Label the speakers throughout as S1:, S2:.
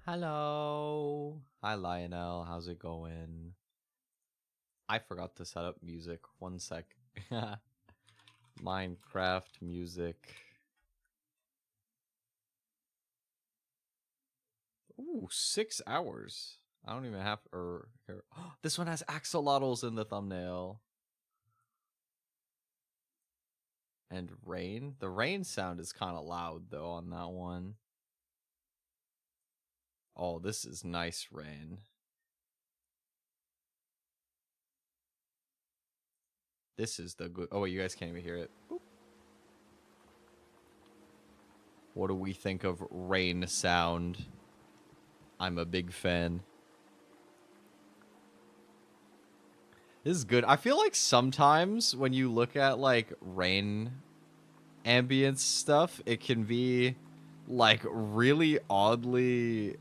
S1: Hello. Hi, Lionel. How's it going? I forgot to set up music. One sec. Minecraft music. Ooh, 6 hours. I don't even have... this one has axolotls in the thumbnail. And rain. The rain sound is kind of loud, though, on that one. Oh, this is nice rain. This is the good... Oh, wait, you guys can't even hear it. Boop. What do we think of rain sound? I'm a big fan. This is good. I feel like sometimes when you look at, like, rain ambience stuff, it can be, like, really oddly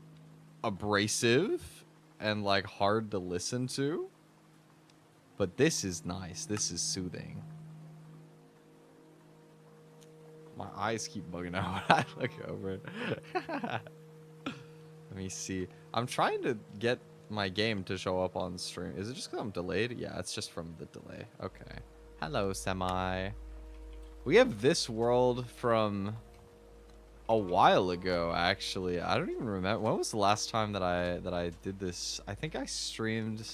S1: abrasive and, like, hard to listen to. But this is nice. This is soothing. My eyes keep bugging out when I look over it. Let me see. I'm trying to get my game to show up on stream. Is it just because I'm delayed? Yeah, it's just from the delay. Okay. Hello, Semi. We have this world from a while ago, actually. I don't even remember. When was the last time that I did this? I think I streamed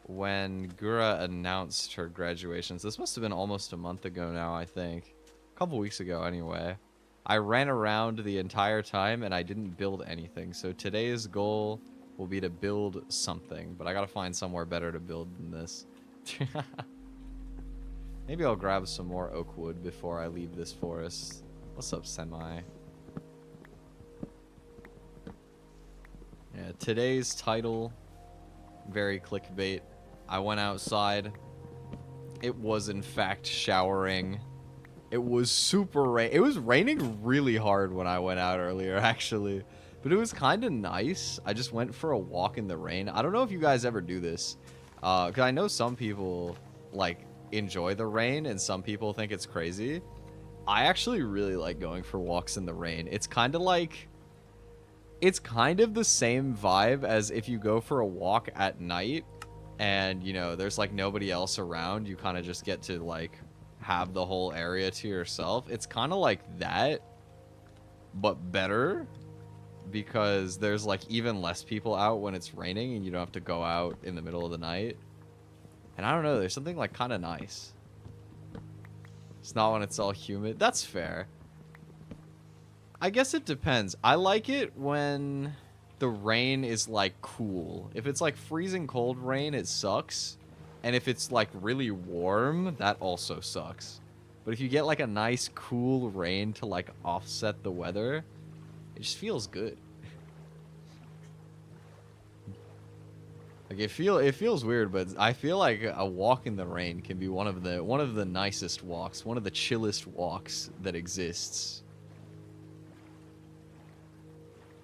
S1: when Gura announced her graduations. This must have been almost a month ago now, I think. A couple weeks ago, anyway. I ran around the entire time, and I didn't build anything. So today's goal will be to build something. But I gotta find somewhere better to build than this. Maybe I'll grab some more oak wood before I leave this forest. What's up, Semi? Yeah, today's title, very clickbait. I went outside. It was, in fact, showering. It was super rain. It was raining really hard when I went out earlier, actually. But it was kind of nice. I just went for a walk in the rain. I don't know if you guys ever do this. Because I know some people, like, enjoy the rain, and some people think it's crazy. I actually really like going for walks in the rain. It's kind of like... It's kind of the same vibe as if you go for a walk at night and, you know, there's, like, nobody else around. You kind of just get to, like, have the whole area to yourself. It's kind of like that, but better, because there's, like, even less people out when it's raining and you don't have to go out in the middle of the night. And I don't know, there's something, like, kind of nice. It's not when it's all humid. That's fair. I guess it depends. I like it when the rain is, like, cool. If it's, like, freezing cold rain, it sucks. And if it's, like, really warm, that also sucks. But if you get, like, a nice cool rain to, like, offset the weather, it just feels good. Like, it feels weird, but I feel like a walk in the rain can be one of the nicest walks, one of the chillest walks that exists.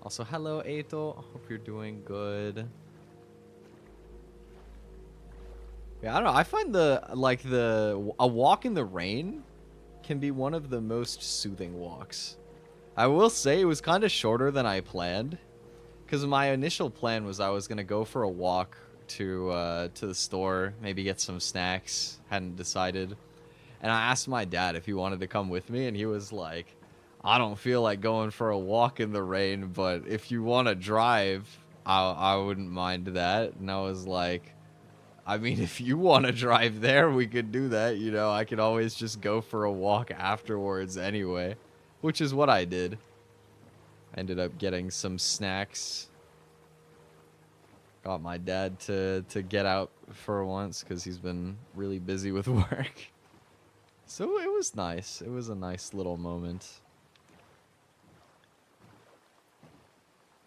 S1: Also, hello, Eito. Hope you're doing good. Yeah, I don't know. I find a walk in the rain can be one of the most soothing walks. I will say it was kind of shorter than I planned, because my initial plan was I was gonna go for a walk to the store, maybe get some snacks. Hadn't decided, and I asked my dad if he wanted to come with me, and he was like, I don't feel like going for a walk in the rain, but if you want to drive, I wouldn't mind that. And I was like, I mean, if you want to drive there, we could do that. You know, I could always just go for a walk afterwards anyway, which is what I did. I ended up getting some snacks. Got my dad to get out for once because he's been really busy with work. So it was nice. It was a nice little moment.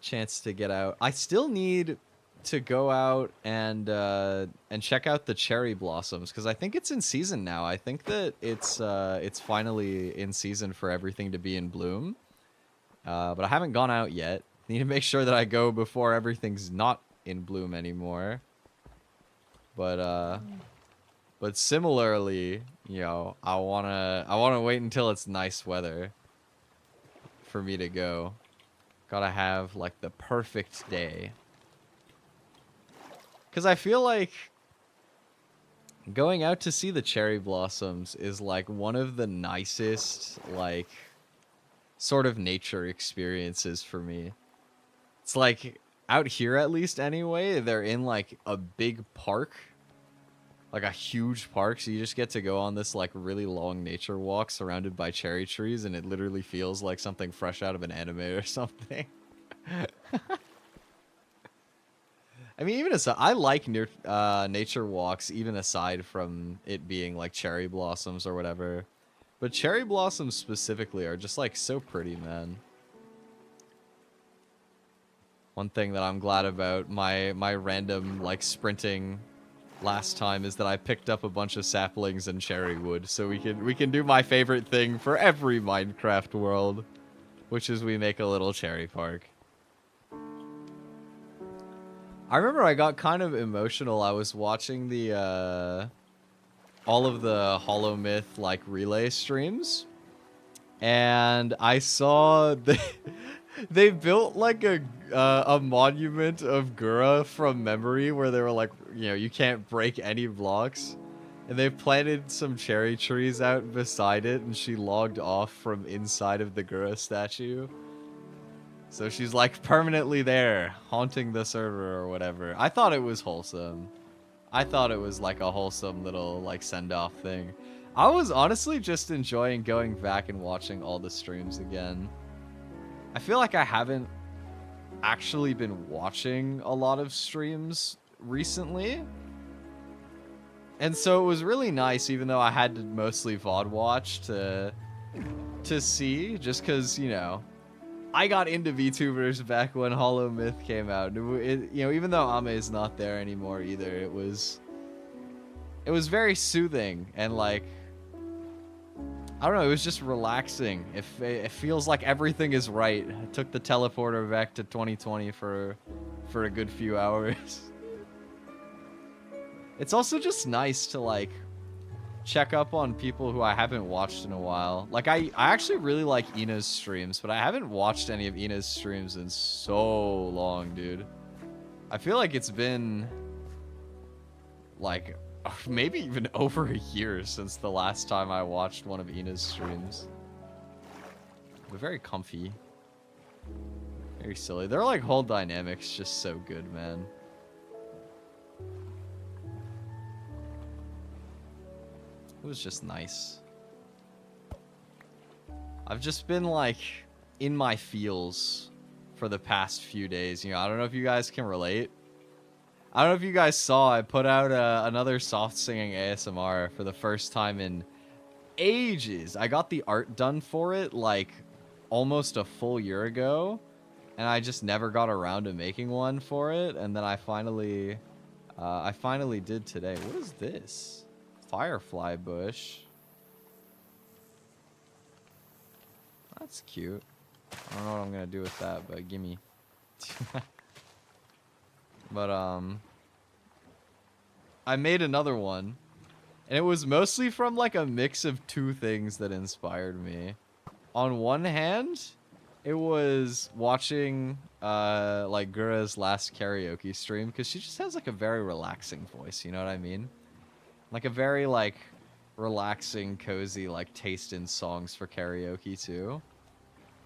S1: Chance to get out. I still need to go out and check out the cherry blossoms because I think it's in season now. I think that it's finally in season for everything to be in bloom. But I haven't gone out yet. Need to make sure that I go before everything's not in bloom anymore. But similarly, you know, I wanna wait until it's nice weather for me to go. Gotta have like the perfect day. Because I feel like going out to see the cherry blossoms is like one of the nicest, like, sort of nature experiences for me. It's like, out here at least anyway, they're in like a big park. Like a huge park, so you just get to go on this like really long nature walk surrounded by cherry trees, and it literally feels like something fresh out of an anime or something. I mean, even aside, I like nature walks, even aside from it being like cherry blossoms or whatever. But cherry blossoms specifically are just like so pretty, man. One thing that I'm glad about my random like sprinting last time is that I picked up a bunch of saplings and cherry wood, so we can do my favorite thing for every Minecraft world, which is we make a little cherry park. I remember I got kind of emotional. I was watching the all of the Hollow Myth like relay streams, and I saw they built like a monument of Gura from memory where they were like, you know, you can't break any blocks, and they planted some cherry trees out beside it, and she logged off from inside of the Gura statue. So she's like permanently there, haunting the server or whatever. I thought it was wholesome. I thought it was like a wholesome little like send-off thing. I was honestly just enjoying going back and watching all the streams again. I feel like I haven't actually been watching a lot of streams recently. And so it was really nice, even though I had to mostly VOD watch to see, just because, you know, I got into VTubers back when Hollow Myth came out. You know, even though Ame is not there anymore either, it was very soothing and like, I don't know, it was just relaxing. It feels like everything is right. I took the teleporter back to 2020 for a good few hours. It's also just nice to like check up on people who I haven't watched in a while. Like I actually really like Ina's streams, but I haven't watched any of Ina's streams in so long, dude. I feel like it's been like maybe even over a year since the last time I watched one of Ina's streams. But very comfy. Very silly. Their like whole dynamics just so good, man. It was just nice. I've just been like in my feels for the past few days. You know, I don't know if you guys can relate. I don't know if you guys saw, I put out another soft singing ASMR for the first time in ages. I got the art done for it like almost a full year ago, and I just never got around to making one for it. And then I finally did today. What is this? Firefly bush. That's cute. I don't know what I'm gonna do with that, but gimme. But I made another one, and it was mostly from like a mix of two things that inspired me. On one hand, it was watching like Gura's last karaoke stream, because she just has like a very relaxing voice, you know what I mean? Like a very like relaxing, cozy like taste in songs for karaoke too.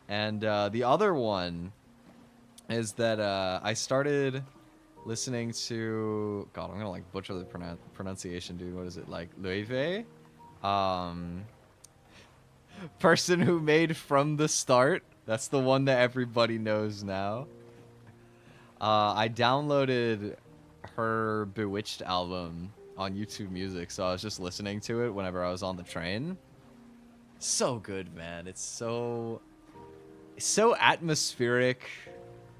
S1: And the other one is that I started listening to, God, I'm gonna like butcher the pronunciation, dude. What is it, like Loewe? Person who made From the Start. That's the one that everybody knows now. I downloaded her Bewitched album on YouTube Music, so I was just listening to it whenever I was on the train. So good, man. It's so atmospheric.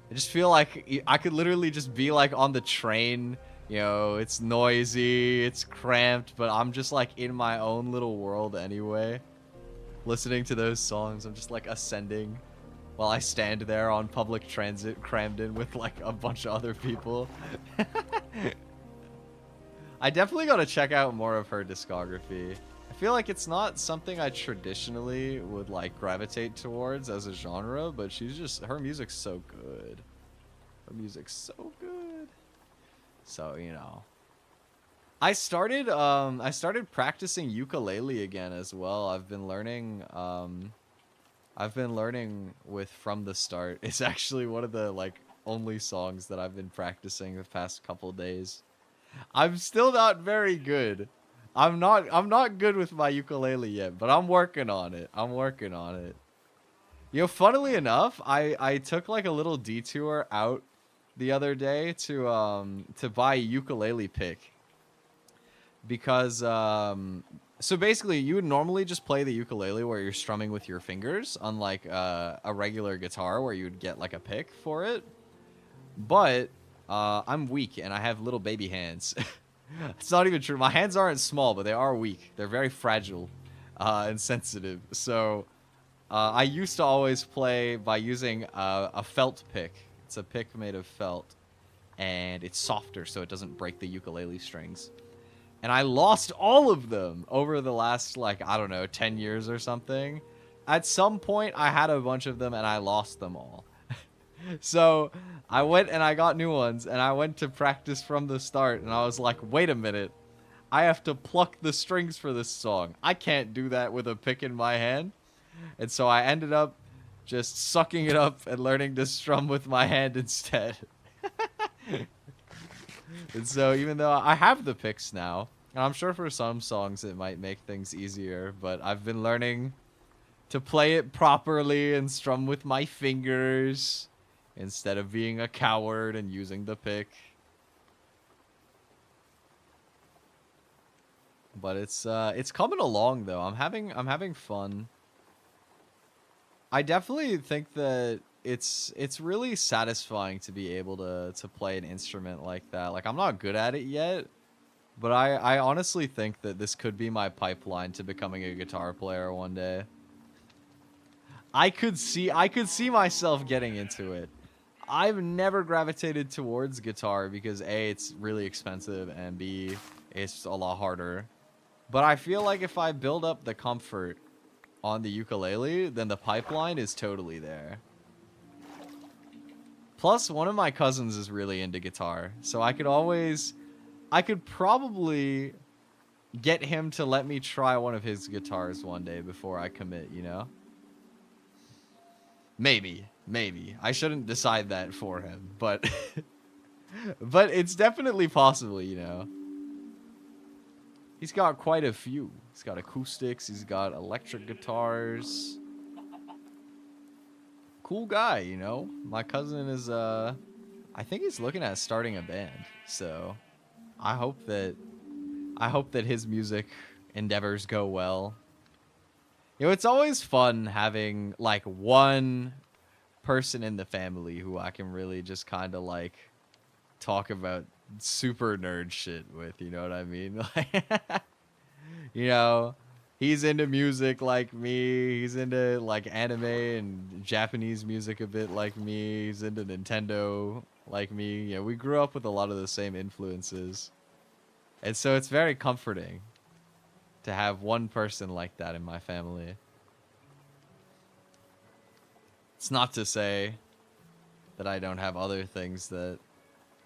S1: I just feel like I could literally just be like on the train, you know, it's noisy, it's cramped, but I'm just like in my own little world anyway. Listening to those songs, I'm just like ascending while I stand there on public transit crammed in with like a bunch of other people. I definitely gotta check out more of her discography. I feel like it's not something I traditionally would like gravitate towards as a genre, but her music's so good. Her music's so good. So, you know. I started practicing ukulele again as well. I've been learning with From the Start. It's actually one of the like only songs that I've been practicing the past couple days. I'm still not very good. I'm not good with my ukulele yet, but I'm working on it. You know, funnily enough, I took like a little detour out the other day to buy a ukulele pick. Because so basically you would normally just play the ukulele where you're strumming with your fingers, unlike a regular guitar where you would get like a pick for it. But I'm weak and I have little baby hands. It's not even true. My hands aren't small, but they are weak. They're very fragile and sensitive. So I used to always play by using a felt pick. It's a pick made of felt, and it's softer so it doesn't break the ukulele strings. And I lost all of them over the last, like, I don't know, 10 years or something. At some point, I had a bunch of them, and I lost them all. So I went and I got new ones, and I went to practice From the Start, and I was like, wait a minute. I have to pluck the strings for this song. I can't do that with a pick in my hand. And so I ended up just sucking it up and learning to strum with my hand instead. And so even though I have the picks now, and I'm sure for some songs it might make things easier, but I've been learning to play it properly and strum with my fingers instead of being a coward and using the pick. But it's coming along though. I'm having fun. I definitely think that it's really satisfying to be able to play an instrument like that. Like, I'm not good at it yet, but I honestly think that this could be my pipeline to becoming a guitar player one day. I could see myself getting into it. I've never gravitated towards guitar because A, it's really expensive, and B, it's a lot harder. But I feel like if I build up the comfort on the ukulele, then the pipeline is totally there. Plus, one of my cousins is really into guitar, so I could probably get him to let me try one of his guitars one day before I commit, you know? Maybe. I shouldn't decide that for him, but but it's definitely possible, you know? He's got quite a few. He's got acoustics, he's got electric guitars. Cool guy, you know? My cousin is, I think he's looking at starting a band, so I hope that his music endeavors go well. You know, it's always fun having, like, one person in the family who I can really just kind of, like, talk about super nerd shit with, you know what I mean? You know, he's into music like me. He's into, like, anime and Japanese music a bit like me. He's into Nintendo like me. Yeah, we grew up with a lot of the same influences. And so it's very comforting to have one person like that in my family. It's not to say that I don't have other things that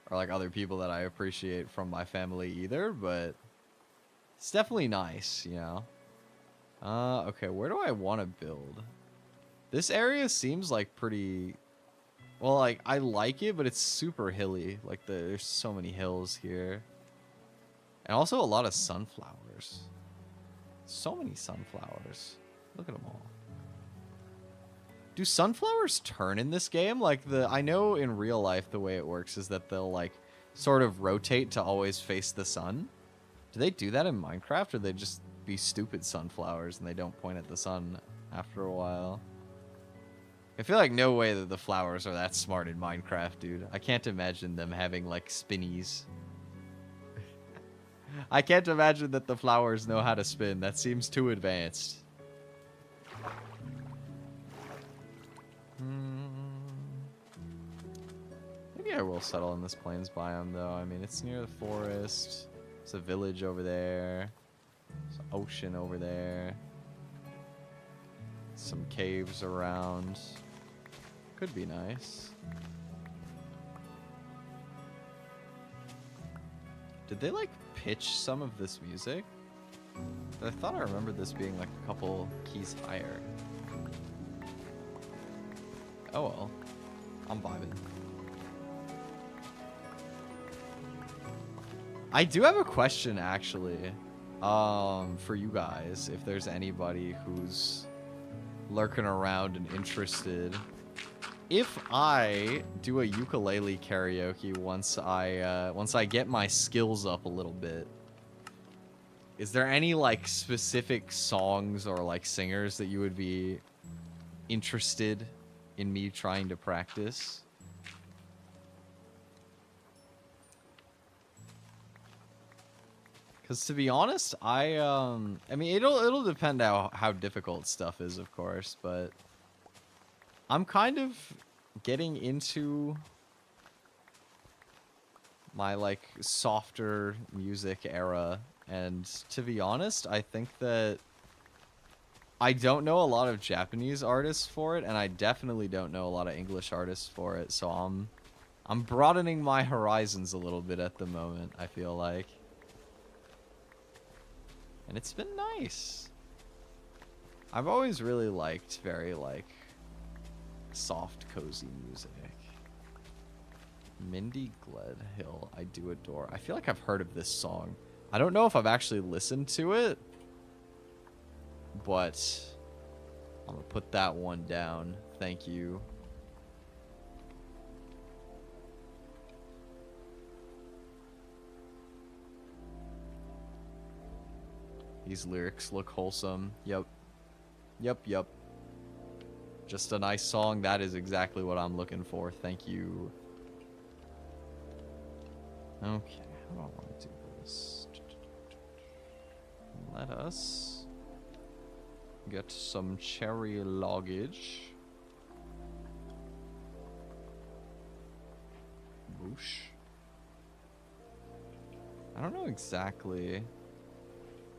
S1: are like other people that I appreciate from my family either, but it's definitely nice, you know? Okay, where do I want to build? This area seems like pretty... Well, like, I like it, but it's super hilly. Like, there's so many hills here. And also a lot of sunflowers. So many sunflowers. Look at them all. Do sunflowers turn in this game? Like, I know in real life the way it works is that they'll, like, sort of rotate to always face the sun. Do they do that in Minecraft, or they just be stupid sunflowers and they don't point at the sun after a while? I feel like no way that the flowers are that smart in Minecraft, dude. I can't imagine them having, like, spinnies. I can't imagine that the flowers know how to spin. That seems too advanced. Maybe I will settle in this plains biome, though. I mean, it's near the forest. There's a village over there. There's an ocean over there. Some caves around. Could be nice. Did they, like, pitch some of this music? I thought I remembered this being, like, a couple keys higher. Oh well. I'm vibing. I do have a question, actually, for you guys, if there's anybody who's lurking around and interested. If I do a ukulele karaoke once I get my skills up a little bit, is there any, like, specific songs or, like, singers that you would be interested in me trying to practice? Because to be honest, I mean, it'll depend how difficult stuff is, of course, but I'm kind of getting into my, like, softer music era, and to be honest, I think that I don't know a lot of Japanese artists for it, and I definitely don't know a lot of English artists for it, so I'm broadening my horizons a little bit at the moment, I feel like. And it's been nice. I've always really liked very, like, soft, cozy music. Mindy Gledhill, I do adore. I feel like I've heard of this song. I don't know if I've actually listened to it, but I'm gonna put that one down. Thank you. These lyrics look wholesome. Yep. Yep. Just a nice song. That is exactly what I'm looking for. Thank you. Okay, how do I want to do this? Let us get some cherry luggage. Boosh. I don't know exactly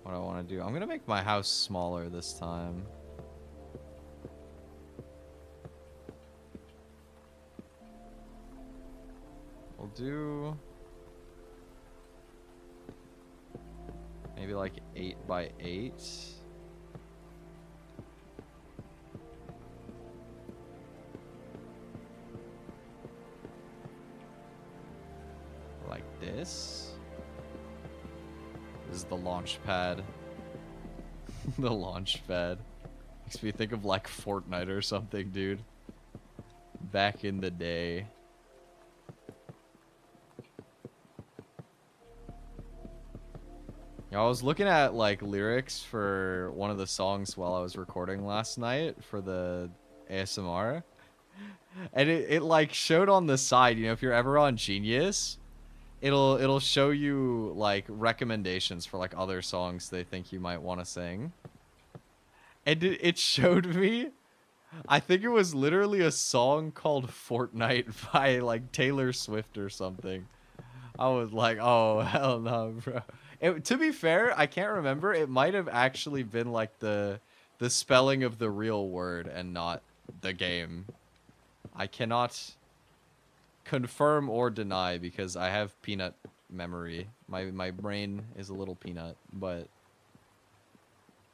S1: what I want to do. I'm gonna make my house smaller this time. We'll do maybe like 8 by 8. Like this. This is the launch pad. The launch pad. Makes me think of like Fortnite or something, dude. Back in the day. I was looking at like lyrics for one of the songs while I was recording last night for the ASMR. And it like showed on the side, you know, if you're ever on Genius, it'll show you like recommendations for like other songs they think you might want to sing. And it showed me, I think it was literally a song called Fortnite by like Taylor Swift or something. I was like, oh, hell no, bro. To be fair, I can't remember. It might have actually been like the spelling of the real word and not the game. I cannot confirm or deny because I have peanut memory. My brain is a little peanut, but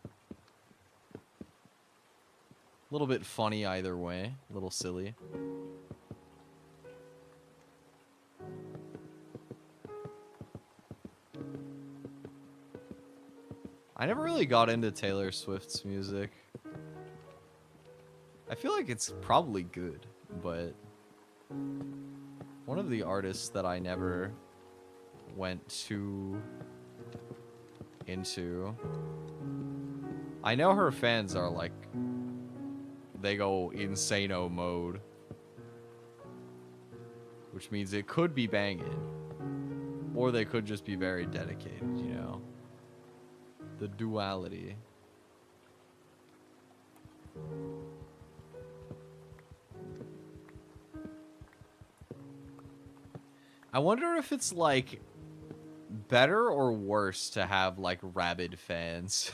S1: a little bit funny either way. A little silly. I never really got into Taylor Swift's music. I feel like it's probably good, but one of the artists that I never went too into. I know her fans are like they go insano mode. Which means it could be banging. Or they could just be very dedicated, you know? The duality. I wonder if it's, like, better or worse to have, like, rabid fans.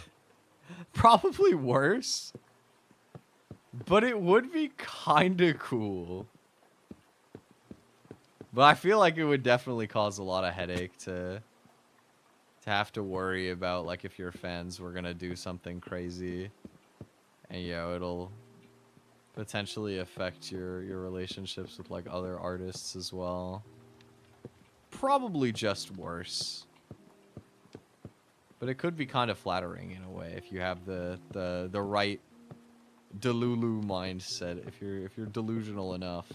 S1: Probably worse. But it would be kinda cool. But I feel like it would definitely cause a lot of headache to have to worry about, like, if your fans were gonna do something crazy. And, you know, it'll potentially affect your relationships with, like, other artists as well. Probably just worse. But it could be kind of flattering in a way if you have the right Delulu mindset. If you're delusional enough,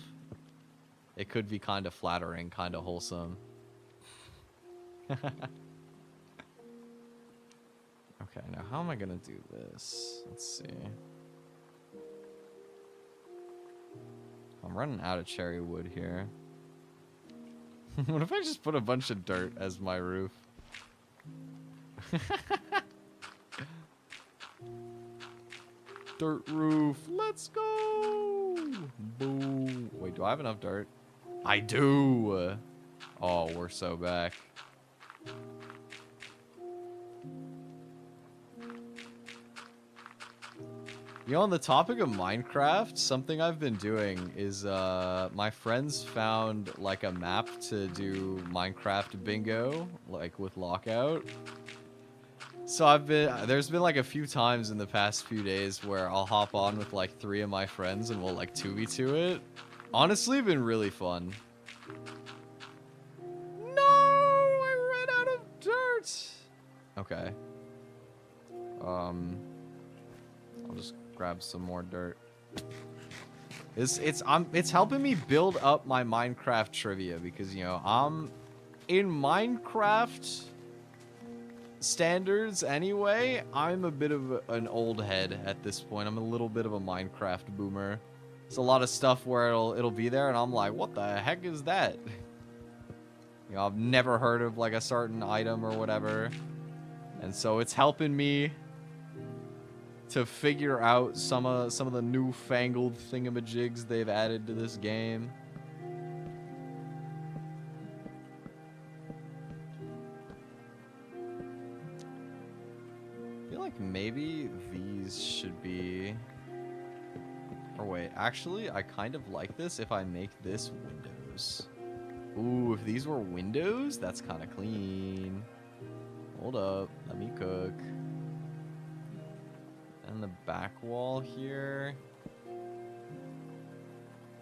S1: it could be kind of flattering, kind of wholesome. Okay, now how am I gonna do this? Let's see. I'm running out of cherry wood here. What if I just put a bunch of dirt as my roof? Dirt roof, let's go! Boom. Wait, do I have enough dirt? I do! Oh, we're so back. You know, on the topic of Minecraft, something I've been doing is, my friends found, like, a map to do Minecraft bingo, like, with Lockout. So there's been, like, a few times in the past few days where I'll hop on with, like, 3 of my friends and we'll, like, 2v2 it. Honestly, been really fun. No! I ran out of dirt! Okay. I'll just grab some more dirt. It's helping me build up my Minecraft trivia because, you know, I'm in Minecraft standards anyway. I'm a bit of an old head at this point. I'm a little bit of a Minecraft boomer. There's a lot of stuff where it'll be there and I'm like, what the heck is that? You know, I've never heard of, like, a certain item or whatever. And so it's helping me to figure out some of the newfangled thingamajigs they've added to this game. I feel like maybe these should be... Or wait, actually, I kind of like this if I make this windows. Ooh, if these were windows, that's kind of clean. Hold up, let me cook. And the back wall here,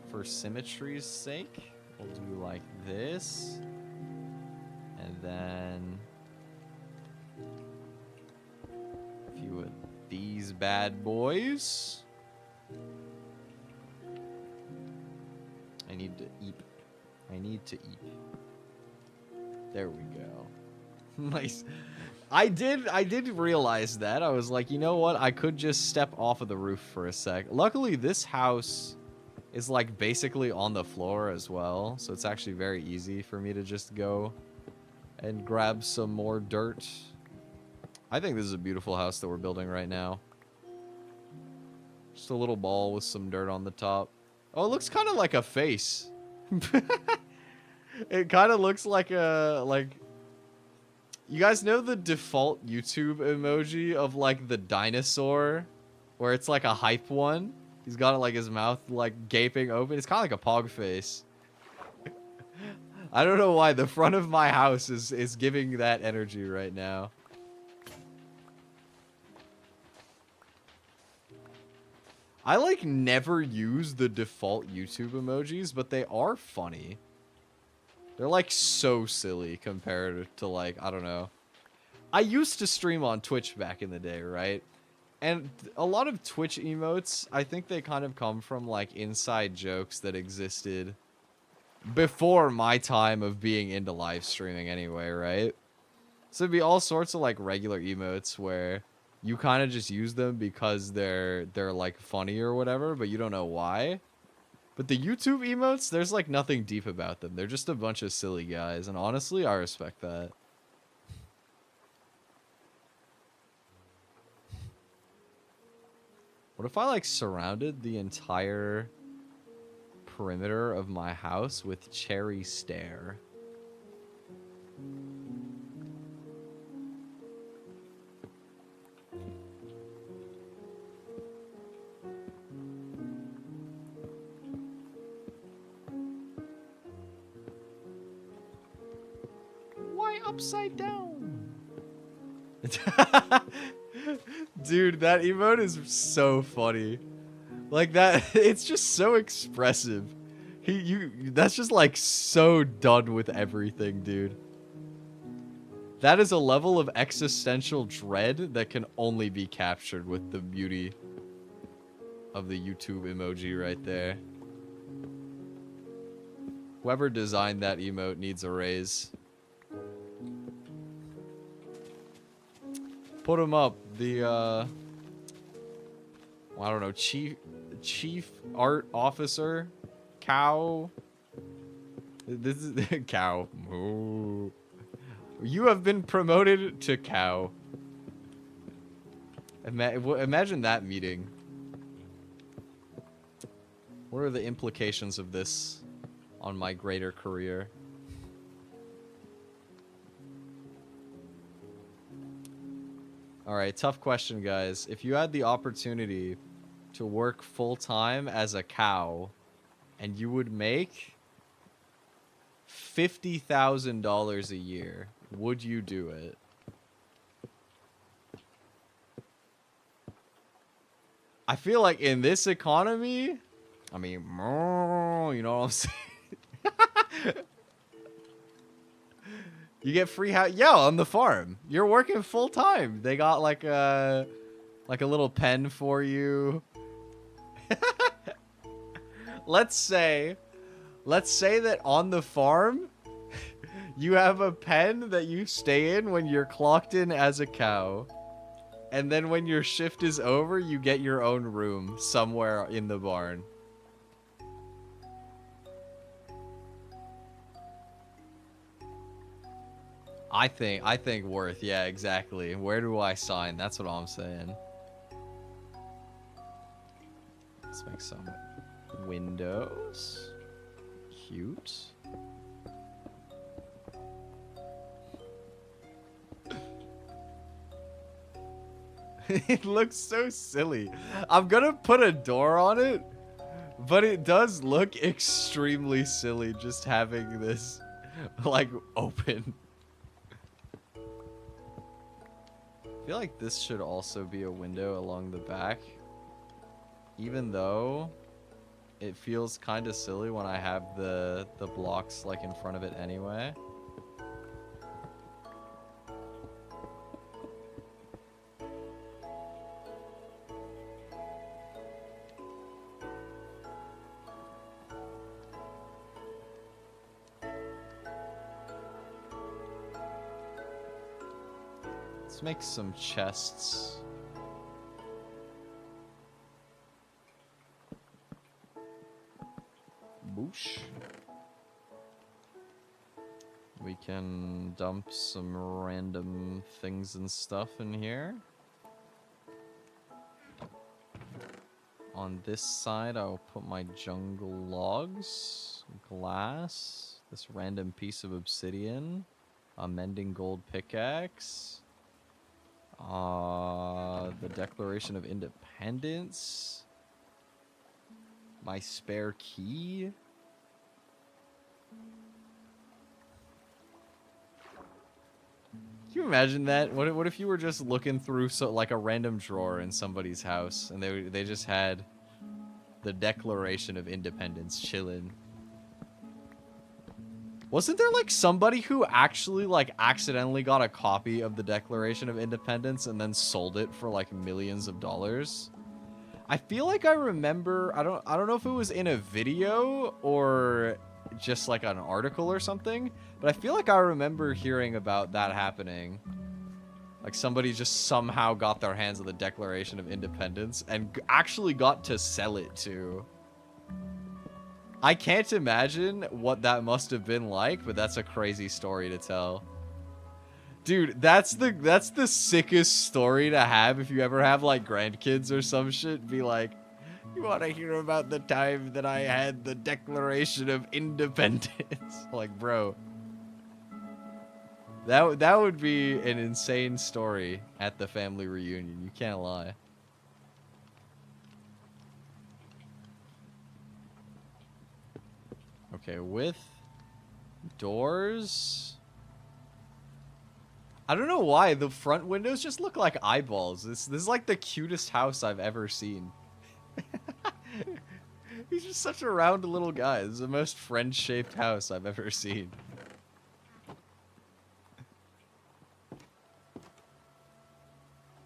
S1: for symmetry's sake, we'll do like this. And then a few of these bad boys. I need to eat. I need to eat. There we go. Nice. I did realize that. I was like, you know what? I could just step off of the roof for a sec. Luckily, this house is, like, basically on the floor as well. So it's actually very easy for me to just go and grab some more dirt. I think this is a beautiful house that we're building right now. Just a little ball with some dirt on the top. Oh, it looks kind of like a face. It kind of looks like a, like... You guys know the default YouTube emoji of, like, the dinosaur? Where it's, like, a hype one? He's got, like, his mouth, like, gaping open. It's kind of like a pog face. I don't know why. The front of my house is giving that energy right now. I, like, never use the default YouTube emojis, but they are funny. They're, like, so silly compared to, like, I don't know. I used to stream on Twitch back in the day, right? And a lot of Twitch emotes, I think they kind of come from, like, inside jokes that existed before my time of being into live streaming anyway, right? So it'd be all sorts of, like, regular emotes where you kind of just use them because they're like funny or whatever, but you don't know why. But the YouTube emotes, there's like nothing deep about them. They're just a bunch of silly guys, and honestly, I respect that. What if I like surrounded the entire perimeter of my house with cherry stare? Why upside down? Dude, that emote is so funny. Like that, it's just so expressive. That's just like so done with everything, dude. That is a level of existential dread that can only be captured with the beauty of the YouTube emoji right there. Whoever designed that emote needs a raise. Put him up. The, I don't know, chief art officer? Cow? This is cow. Moo. You have been promoted to cow. Imagine that meeting. What are the implications of this on my greater career? Alright, tough question, guys. If you had the opportunity to work full-time as a cow, and you would make $50,000 a year, would you do it? I feel like in this economy, I mean, you know what I'm saying? You get free house. Yeah, on the farm. You're working full time. They got like a little pen for you. Let's say that on the farm, you have a pen that you stay in when you're clocked in as a cow. And then when your shift is over, you get your own room somewhere in the barn. I think worth. Yeah, exactly. Where do I sign? That's what I'm saying. Let's make some windows. Cute. It looks so silly. I'm gonna put a door on it, but it does look extremely silly just having this like open. I feel like this should also be a window along the back, even though it feels kind of silly when I have the blocks like in front of it anyway. Let's make some chests. Boosh. We can dump some random things and stuff in here. On this side, I'll put my jungle logs, glass, this random piece of obsidian, a mending gold pickaxe. The Declaration of Independence. My spare key. Can you imagine that? What if you were just looking through like a random drawer in somebody's house and they just had the Declaration of Independence chilling? Wasn't there like somebody who actually like accidentally got a copy of the Declaration of Independence and then sold it for like millions of dollars? I feel like I remember, I don't know if it was in a video or just like an article or something, but I feel like I remember hearing about that happening. Like somebody just somehow got their hands on the Declaration of Independence and actually got to sell it too. I can't imagine what that must have been like, but that's a crazy story to tell. Dude, that's the sickest story to have if you ever have like grandkids or some shit. Be like, you want to hear about the time that I had the Declaration of Independence? Like, bro. That would be an insane story at the family reunion. You can't lie. Okay, with doors. I don't know why the front windows just look like eyeballs. This is like the cutest house I've ever seen. He's just such a round little guy. This is the most friend-shaped house I've ever seen.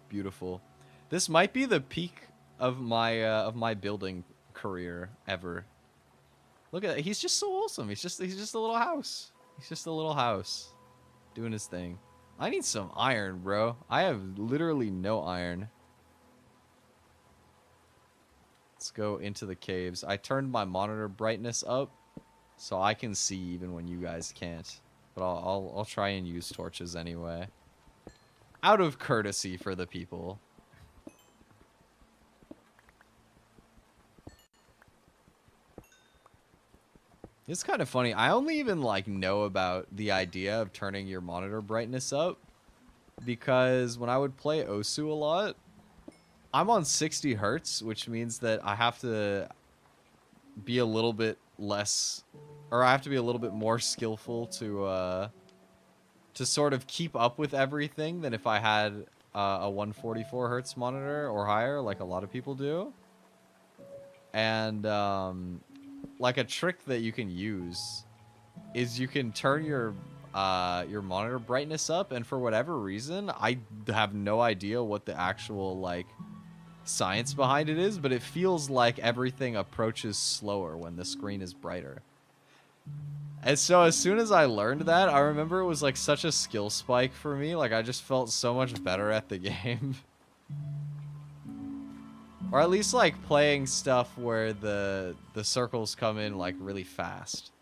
S1: Beautiful. This might be the peak of my building career ever. Look at that. He's just so awesome. He's just a little house. He's just a little house doing his thing. I need some iron, bro. I have literally no iron. Let's go into the caves. I turned my monitor brightness up so I can see even when you guys can't. But I'll try and use torches anyway. Out of courtesy for the people. It's kind of funny. I only even like know about the idea of turning your monitor brightness up because when I would play Osu a lot, I'm on 60 hertz, which means that I have to be a little bit less, or I have to be a little bit more skillful to sort of keep up with everything than if I had a 144 hertz monitor or higher, like a lot of people do. And like a trick that you can use is you can turn your monitor brightness up, and for whatever reason, I have no idea what the actual like science behind it is, but it feels like everything approaches slower when the screen is brighter. And so as soon as I learned that, I remember it was like such a skill spike for me. Like I just felt so much better at the game. Or at least like playing stuff where the circles come in like really fast.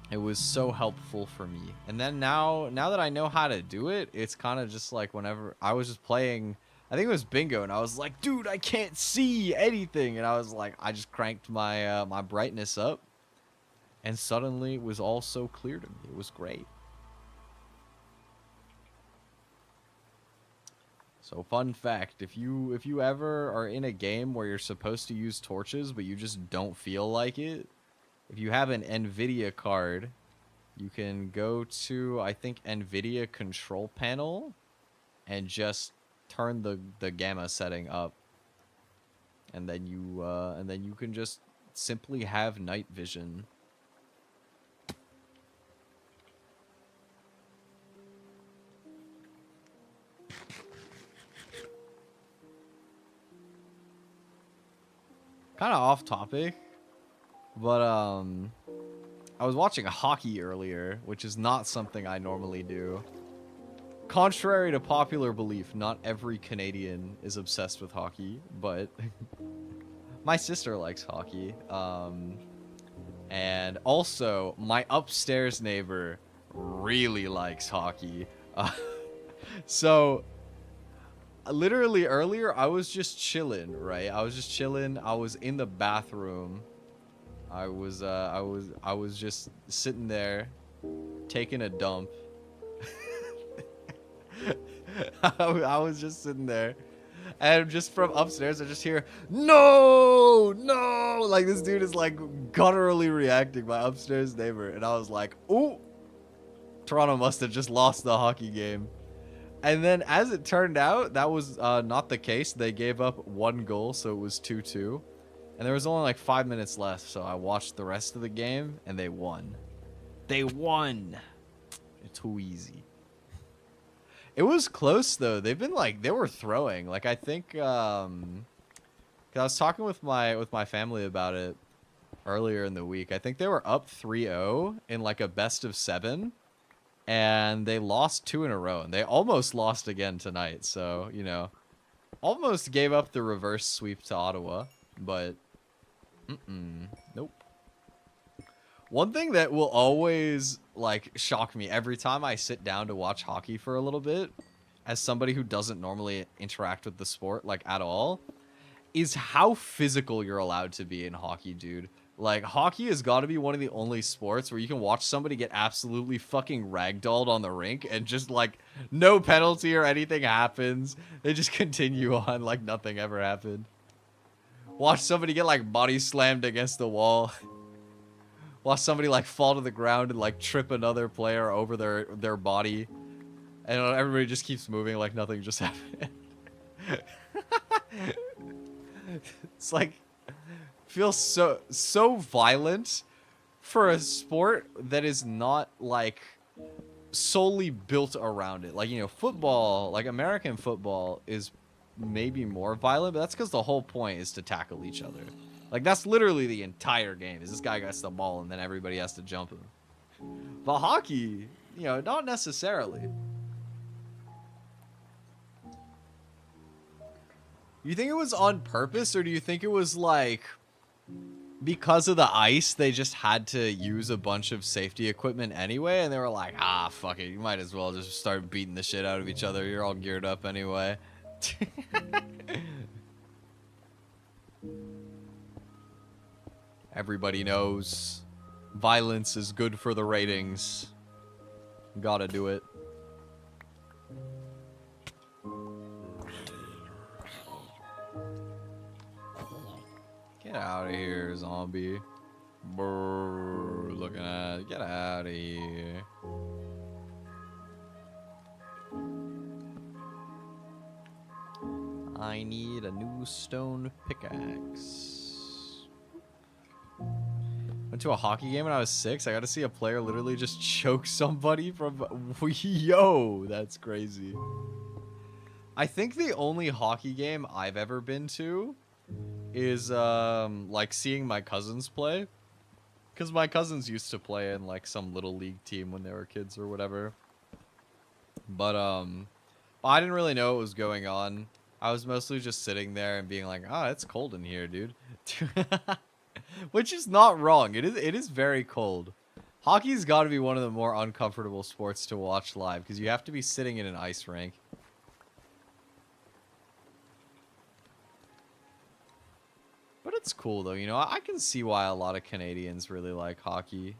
S1: It was so helpful for me. And then now that I know how to do it, it's kind of just like whenever I was just playing, I think it was bingo, and I was like, dude, I can't see anything. And I was like, I just cranked my my brightness up. And suddenly it was all so clear to me. It was great. So fun fact, if you ever are in a game where you're supposed to use torches but you just don't feel like it, if you have an NVIDIA card, you can go to, I think, NVIDIA control panel and just turn the gamma setting up. And then you can just simply have night vision. Kind of off topic, but I was watching hockey earlier, which is not something I normally do. Contrary to popular belief, not every Canadian is obsessed with hockey, but my sister likes hockey. And also, my upstairs neighbor really likes hockey. So literally earlier I was just chilling, right? I was just chilling. I was in the bathroom. I was just sitting there taking a dump. I was just sitting there, and just from upstairs I just hear no, like this dude is like gutturally reacting, my upstairs neighbor, and I was like, ooh, Toronto must have just lost the hockey game. And then, as it turned out, that was not the case. They gave up 1 goal, so it was 2-2. And there was only like 5 minutes left, so I watched the rest of the game, and they won. They won! Too easy. It was close, though. They've been like, they were throwing. Like, I think, 'cause I was talking with my family about it earlier in the week. I think they were up 3-0 in like a best of 7. and they lost 2 in a row, and they almost lost again tonight. So, you know, almost gave up the reverse sweep to Ottawa, but nope. One thing that will always, like, shock me every time I sit down to watch hockey for a little bit, as somebody who doesn't normally interact with the sport, like, at all, is how physical you're allowed to be in hockey, dude. Like, hockey has got to be one of the only sports where you can watch somebody get absolutely fucking ragdolled on the rink and just, like, no penalty or anything happens. They just continue on like nothing ever happened. Watch somebody get, like, body slammed against the wall. Watch somebody, like, fall to the ground and, like, trip another player over their body. And everybody just keeps moving like nothing just happened. It's like, feels so violent for a sport that is not, like, solely built around it. Like, you know, football, like American football is maybe more violent, but that's because the whole point is to tackle each other. Like, that's literally the entire game, is this guy gets the ball and then everybody has to jump him. But hockey, you know, not necessarily. You think it was on purpose, or do you think it was, like, because of the ice, they just had to use a bunch of safety equipment anyway, and they were like, ah, fuck it, you might as well just start beating the shit out of each other. You're all geared up anyway. Everybody knows violence is good for the ratings. Gotta do it. Get out of here, zombie. Brrr, looking at. Get out of here. I need a new stone pickaxe. Went to a hockey game when I was 6. I got to see a player literally just choke somebody from... Yo, that's crazy. I think the only hockey game I've ever been to is, like, seeing my cousins play. Because my cousins used to play in, like, some little league team when they were kids or whatever. But, I didn't really know what was going on. I was mostly just sitting there and being like, oh, it's cold in here, dude. Which is not wrong. It is very cold. Hockey's got to be one of the more uncomfortable sports to watch live, because you have to be sitting in an ice rink. But it's cool, though. You know, I can see why a lot of Canadians really like hockey.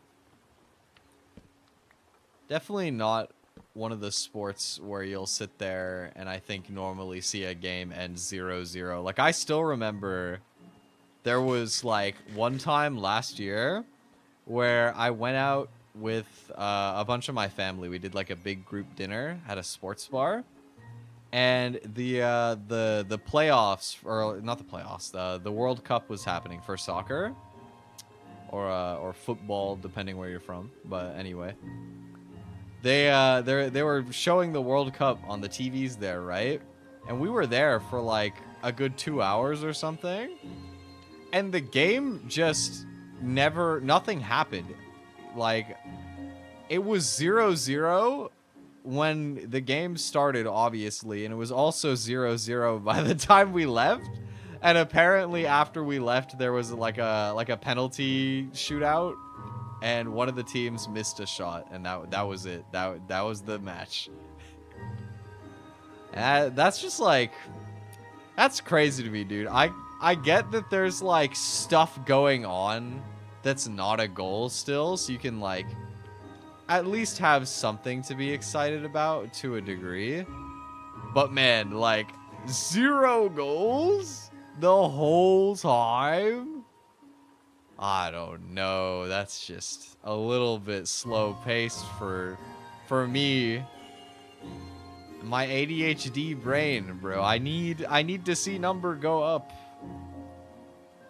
S1: Definitely not one of the sports where you'll sit there and I think normally see a game end 0-0. Like, I still remember there was, like, one time last year where I went out with a bunch of my family. We did, like, a big group dinner at a sports bar. And the playoffs, or not the playoffs, the World Cup was happening for soccer or football, depending where you're from. But anyway, they were showing the World Cup on the TVs there, right? And we were there for like a good 2 hours or something, and the game just nothing happened. Like, it was 0-0 when the game started, obviously, and it was also 0-0 by the time we left. And apparently after we left, there was like a penalty shootout, and one of the teams missed a shot, and that was it. That was the match. That's just like, that's crazy to me, dude. I get that there's like stuff going on that's not a goal still, so you can like at least have something to be excited about to a degree. But man, like 0 goals the whole time? I don't know. That's just a little bit slow paced for me. My ADHD brain, bro. I need to see number go up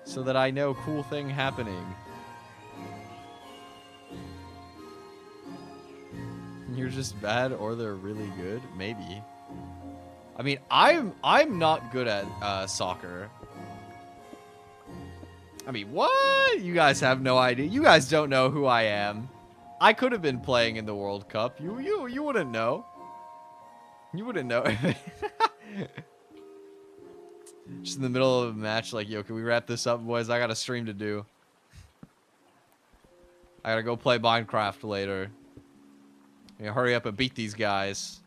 S1: so that I know cool thing happening. You're just bad, or they're really good, maybe. I mean, I'm not good at soccer. I mean, what? You guys have no idea. You guys don't know who I am. I could have been playing in the World Cup. You wouldn't know. You wouldn't know. Just in the middle of a match, like, yo, can we wrap this up, boys? I got a stream to do. I gotta go play Minecraft later. Yeah, hurry up and beat these guys.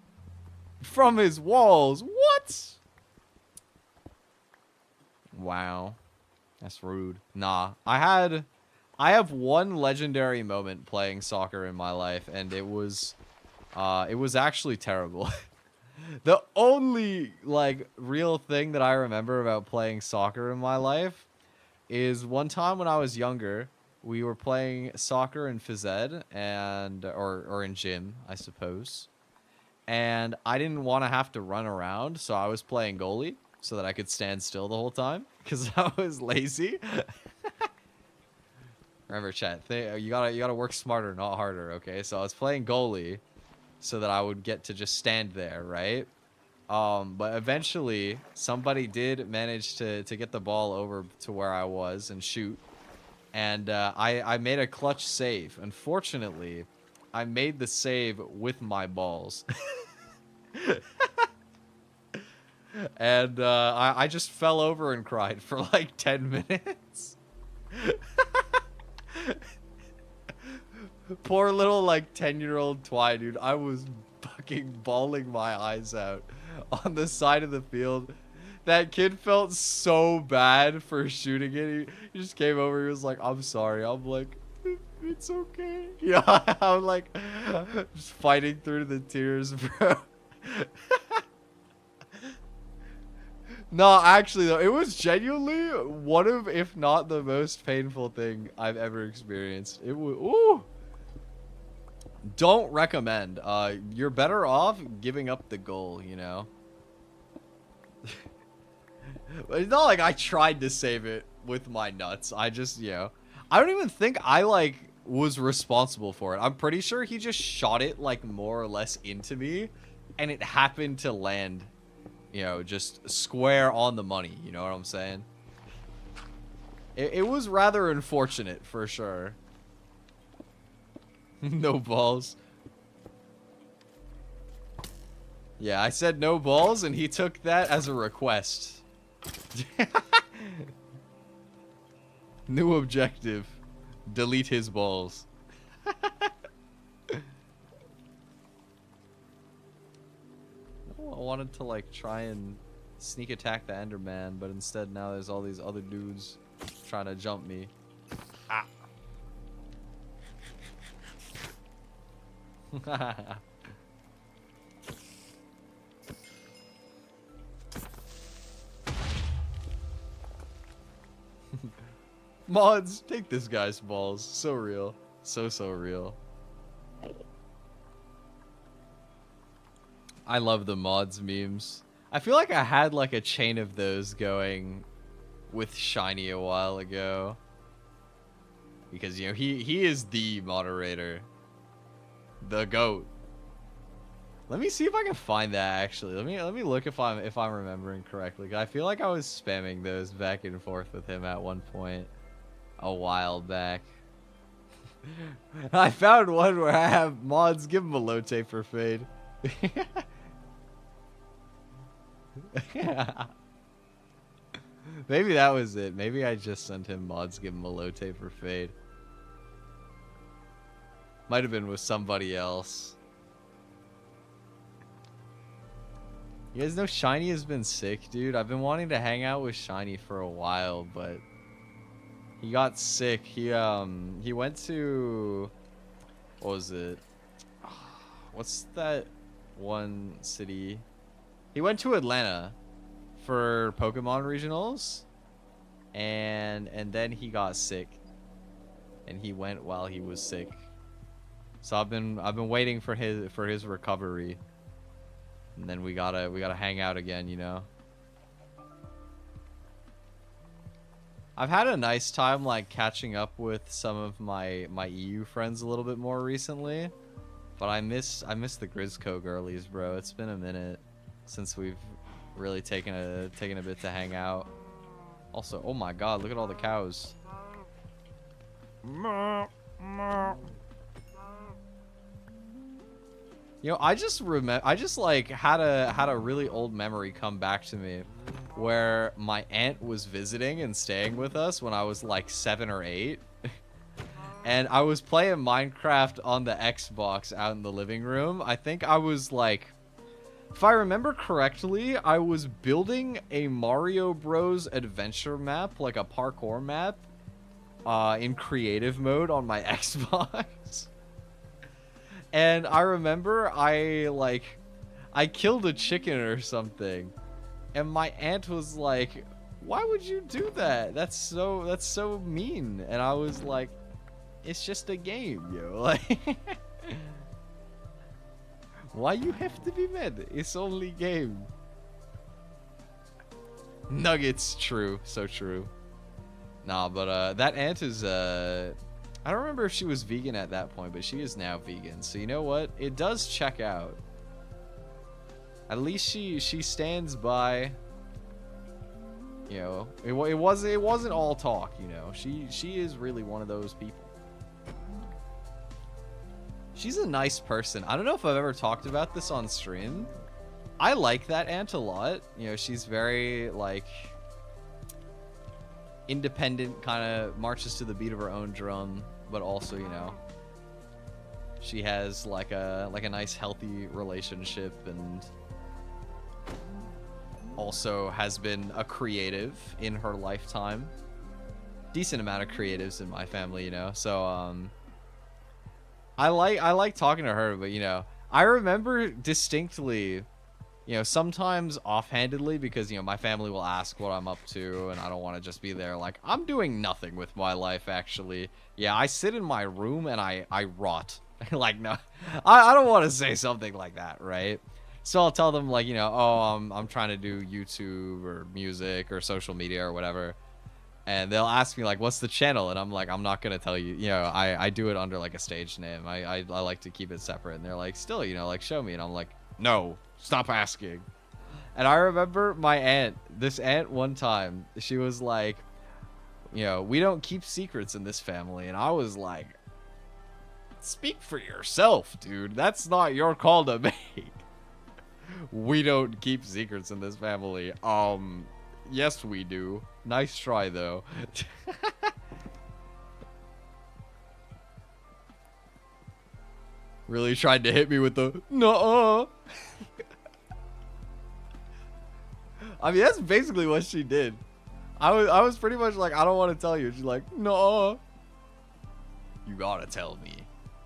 S1: From his walls. What? Wow. That's rude. Nah. I have one legendary moment playing soccer in my life, and it was actually terrible. The only, like, real thing that I remember about playing soccer in my life is one time when I was younger, we were playing soccer in phys ed, and, or in gym, I suppose. And I didn't want to have to run around, so I was playing goalie so that I could stand still the whole time, because I was lazy. Remember, chat, you gotta work smarter, not harder, okay? So I was playing goalie so that I would get to just stand there, right? But eventually, somebody did manage to get the ball over to where I was and shoot. And I made a clutch save. Unfortunately, I made the save with my balls. And I just fell over and cried for like 10 minutes. Poor little, like, 10-year-old Twi, dude. I was fucking bawling my eyes out on the side of the field. That kid felt so bad for shooting it. He just came over. He was like, I'm sorry. I'm like, it's okay. Yeah, I'm like, just fighting through the tears, bro. No, actually, though, it was genuinely one of, if not the most painful thing I've ever experienced. It was, ooh. Don't recommend. You're better off giving up the goal, you know? It's not like I tried to save it with my nuts. I just, you know, I don't even think I, like, was responsible for it. I'm pretty sure he just shot it, like, more or less into me, and it happened to land, you know, just square on the money, you know what I'm saying? It was rather unfortunate, for sure. No balls. Yeah, I said no balls, and he took that as a request. New objective. Delete his balls. I wanted to, like, try and sneak attack the Enderman, but instead now there's all these other dudes trying to jump me. Ah. Mods, take this guy's balls. So real. So real. I love the mods memes. I feel like I had like a chain of those going with Shiny a while ago. Because, you know, he is the moderator. The GOAT. Let me see if I can find that actually. Let me look if I'm remembering correctly. I feel like I was spamming those back and forth with him at one point a while back. I found one where I have mods give him a low tape for fade. Maybe that was it. Maybe I just sent him mods give him a low tape for fade. Might have been with somebody else. You guys know Shiny has been sick, dude. I've been wanting to hang out with Shiny for a while, but he got sick. He went to, what was it? What's that one city? He went to Atlanta for Pokemon regionals, and then he got sick, and he went while he was sick. So I've been waiting for his recovery, and then we gotta hang out again, you know. I've had a nice time like catching up with some of my EU friends a little bit more recently, but I miss the Grizzco girlies, bro. It's been a minute since we've really taken a bit to hang out. Also, oh my god, look at all the cows. You know, I just remember, I just like had a really old memory come back to me where my aunt was visiting and staying with us when I was like 7 or 8. And I was playing Minecraft on the Xbox out in the living room. I think I was like, if I remember correctly, I was building a Mario Bros. Adventure map, like a parkour map, in creative mode on my Xbox. And I remember I killed a chicken or something. And my aunt was like, "Why would you do that? That's so mean." And I was like, "It's just a game, yo." Like, why you have to be mad? It's only game. Nuggets, true, so true. Nah, but that aunt is I don't remember if she was vegan at that point, but she is now vegan. So you know what? It does check out. At least she stands by. You know, it wasn't all talk. You know, she is really one of those people. She's a nice person. I don't know if I've ever talked about this on stream. I like that aunt a lot. You know, she's very like independent, kind of marches to the beat of her own drum, but also, you know, she has like a nice healthy relationship, and also has been a creative in her lifetime. Decent amount of creatives in my family, you know. So I like talking to her, but you know, I remember distinctly, you know, sometimes offhandedly, because, you know, my family will ask what I'm up to, and I don't want to just be there like, I'm doing nothing with my life, actually. Yeah, I sit in my room and I rot. Like, no, I don't want to say something like that, right? So I'll tell them, like, you know, oh, I'm trying to do YouTube or music or social media or whatever. And they'll ask me, like, what's the channel? And I'm like, I'm not going to tell you. You know, I do it under, like, a stage name. I like to keep it separate. And they're like, still, you know, like, show me. And I'm like, no, stop asking. And I remember my aunt, this aunt one time, she was like, you know, we don't keep secrets in this family. And I was like, speak for yourself, dude. That's not your call to make. We don't keep secrets in this family. Yes, we do. Nice try, though. Really tried to hit me with the nuh-uh. I mean, that's basically what she did. I was pretty much like, I don't want to tell you. She's like, nuh-uh. You gotta tell me.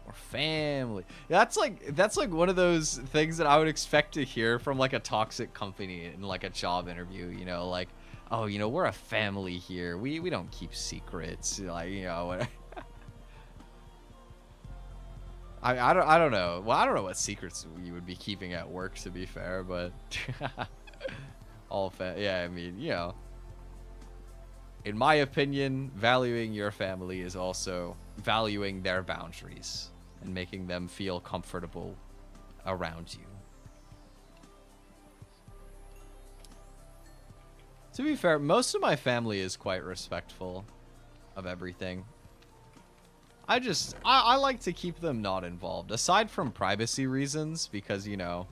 S1: We're family. That's like one of those things that I would expect to hear from like a toxic company in like a job interview, you know, like, oh, you know, we're a family here. We don't keep secrets. Like, you know, what I don't know. Well, I don't know what secrets you would be keeping at work, to be fair, but yeah, I mean, you know, in my opinion, valuing your family is also valuing their boundaries and making them feel comfortable around you. To be fair, most of my family is quite respectful of everything. I like to keep them not involved, aside from privacy reasons, because, you know,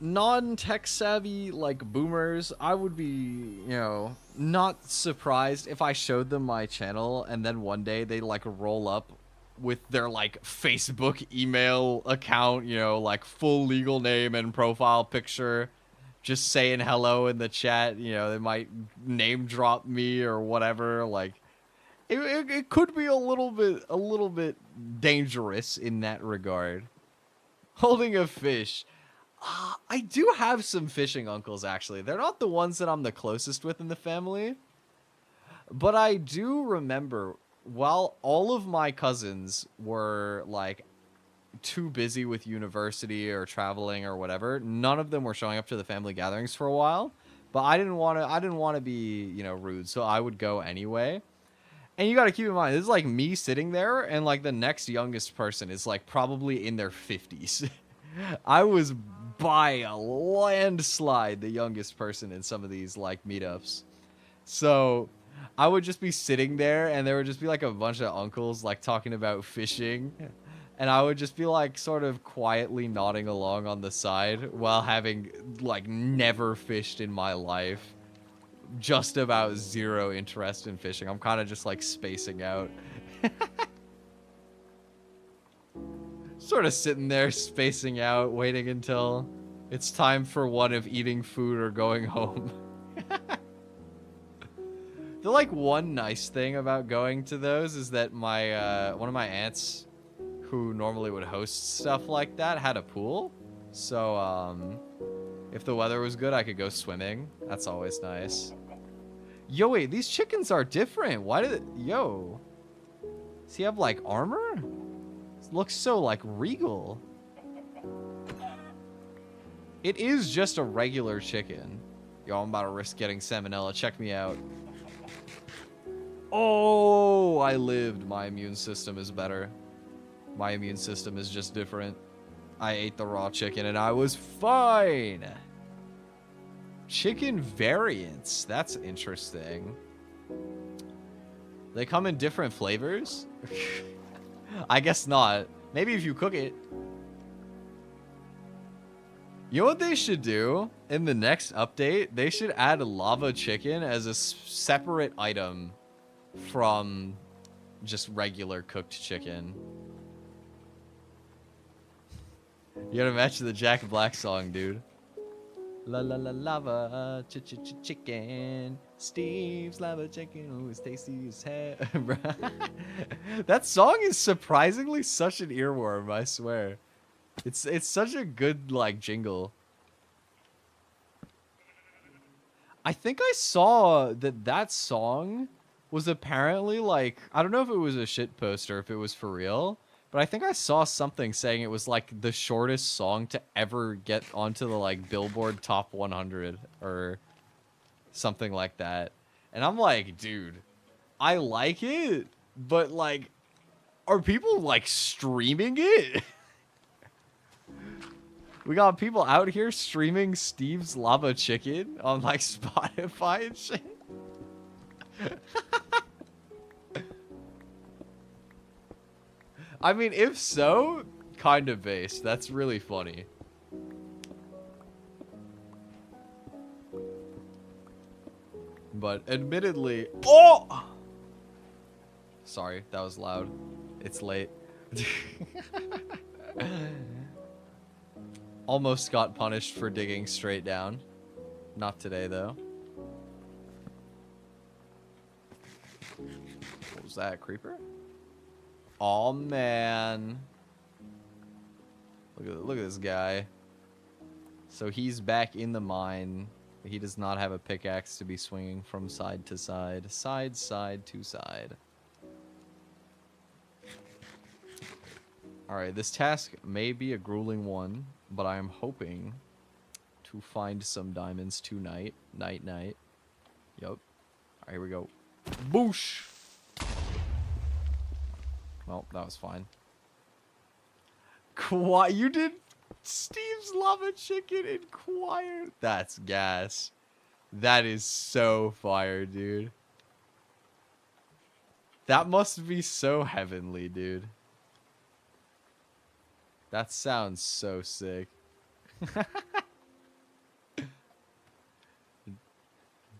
S1: non-tech savvy, like, boomers, I would be, you know, not surprised if I showed them my channel and then one day they, like, roll up with their, like, Facebook email account, you know, like, full legal name and profile picture, just saying hello in the chat. You know, they might name drop me or whatever. Like, it could be a little bit dangerous in that regard. Holding a fish. I do have some fishing uncles, actually. They're not the ones that I'm the closest with in the family. But I do remember, while all of my cousins were, like, too busy with university or traveling or whatever, none of them were showing up to the family gatherings for a while. But I didn't want to be, you know, rude, so I would go anyway. And you got to keep in mind, this is like me sitting there, and like the next youngest person is like probably in their 50s. I was by a landslide the youngest person in some of these like meetups. So I would just be sitting there, and there would just be like a bunch of uncles like talking about fishing. And I would just be like sort of quietly nodding along on the side while having like never fished in my life. Just about zero interest in fishing. I'm kind of just like spacing out. Sort of sitting there spacing out, waiting until it's time for one of eating food or going home. The like one nice thing about going to those is that my one of my aunts who normally would host stuff like that had a pool. So if the weather was good, I could go swimming. That's always nice. Yo, wait, these chickens are different. Why did it... Yo. Does he have, like, armor? It looks so, like, regal. It is just a regular chicken. Yo, I'm about to risk getting salmonella. Check me out. Oh, I lived. My immune system is better. My immune system is just different. I ate the raw chicken and I was fine. Chicken variants. That's interesting. They come in different flavors? I guess not. Maybe if you cook it. You know what they should do? In the next update, they should add lava chicken as a separate item from just regular cooked chicken. You gotta match the Jack Black song, dude. La la la lava chicken. Steve's lava chicken is tasty as hell. That song is surprisingly such an earworm, I swear. It's such a good like jingle. I think I saw that song was apparently like, I don't know if it was a shit post or if it was for real. But I think I saw something saying it was like the shortest song to ever get onto the like Billboard Top 100 or something like that. And I'm like, dude, I like it, but like, are people like streaming it? We got people out here streaming Steve's Lava Chicken on like Spotify and shit. I mean, if so, kind of based. That's really funny. But admittedly... Oh! Sorry, that was loud. It's late. Almost got punished for digging straight down. Not today, though. What was that, creeper? Oh man. Look at this guy. So he's back in the mine. He does not have a pickaxe to be swinging from side to side. Side to side. Alright, this task may be a grueling one, but I am hoping to find some diamonds tonight. Night. Yup. Alright, here we go. Boosh! Well, that was fine. You did Steve's Lava Chicken Inquire. That's gas. That is so fire, dude. That must be so heavenly, dude. That sounds so sick.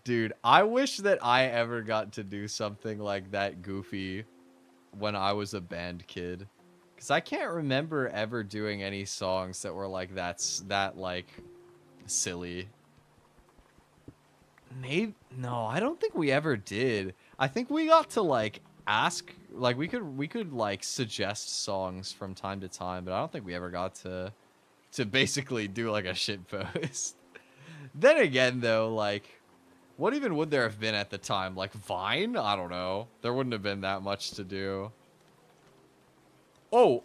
S1: Dude, I wish that I ever got to do something like that goofy when I was a band kid, because I can't remember ever doing any songs that were like that like silly. Maybe no, I don't think we ever did. I think we got to like ask, like we could like suggest songs from time to time, but I don't think we ever got to basically do like a shit post. Then again, though, like, what even would there have been at the time? Like Vine? I don't know. There wouldn't have been that much to do. Oh.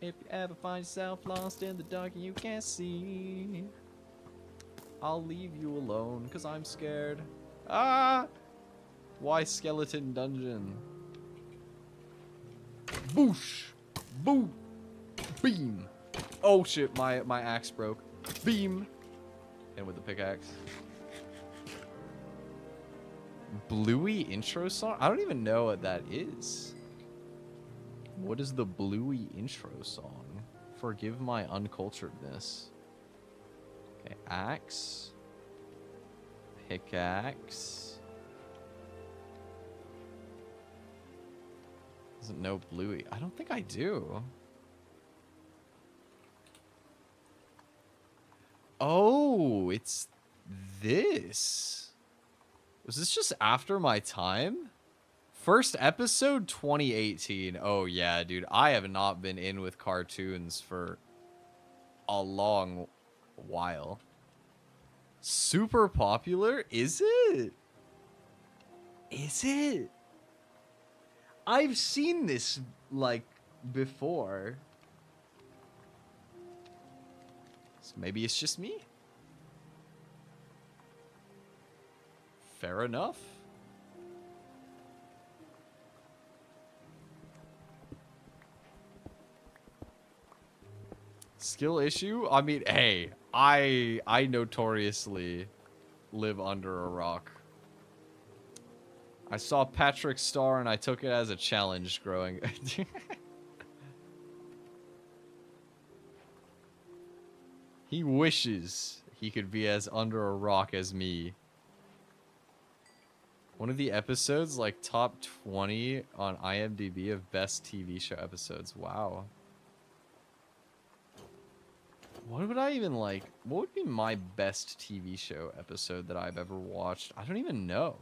S1: If you ever find yourself lost in the dark and you can't see, I'll leave you alone because I'm scared. Ah! Why skeleton dungeon? Boosh! Boo! Beam! Oh shit, my axe broke. Beam! And with the pickaxe. Bluey intro song? I don't even know what that is. What is the Bluey intro song? Forgive my unculturedness. Okay, axe. Pickaxe. Doesn't know Bluey. I don't think I do. Oh, it's this. Was this just after my time? First episode 2018. Oh yeah, dude. I have not been in with cartoons for a long while. Super popular? Is it? Is it? I've seen this, like, before. So maybe it's just me. Fair enough. Skill issue? I mean, hey, I notoriously live under a rock. I saw Patrick's star and I took it as a challenge growing. He wishes he could be as under a rock as me. One of the episodes, like top 20 on IMDb of best TV show episodes. Wow. What would I even like? What would be my best TV show episode that I've ever watched? I don't even know.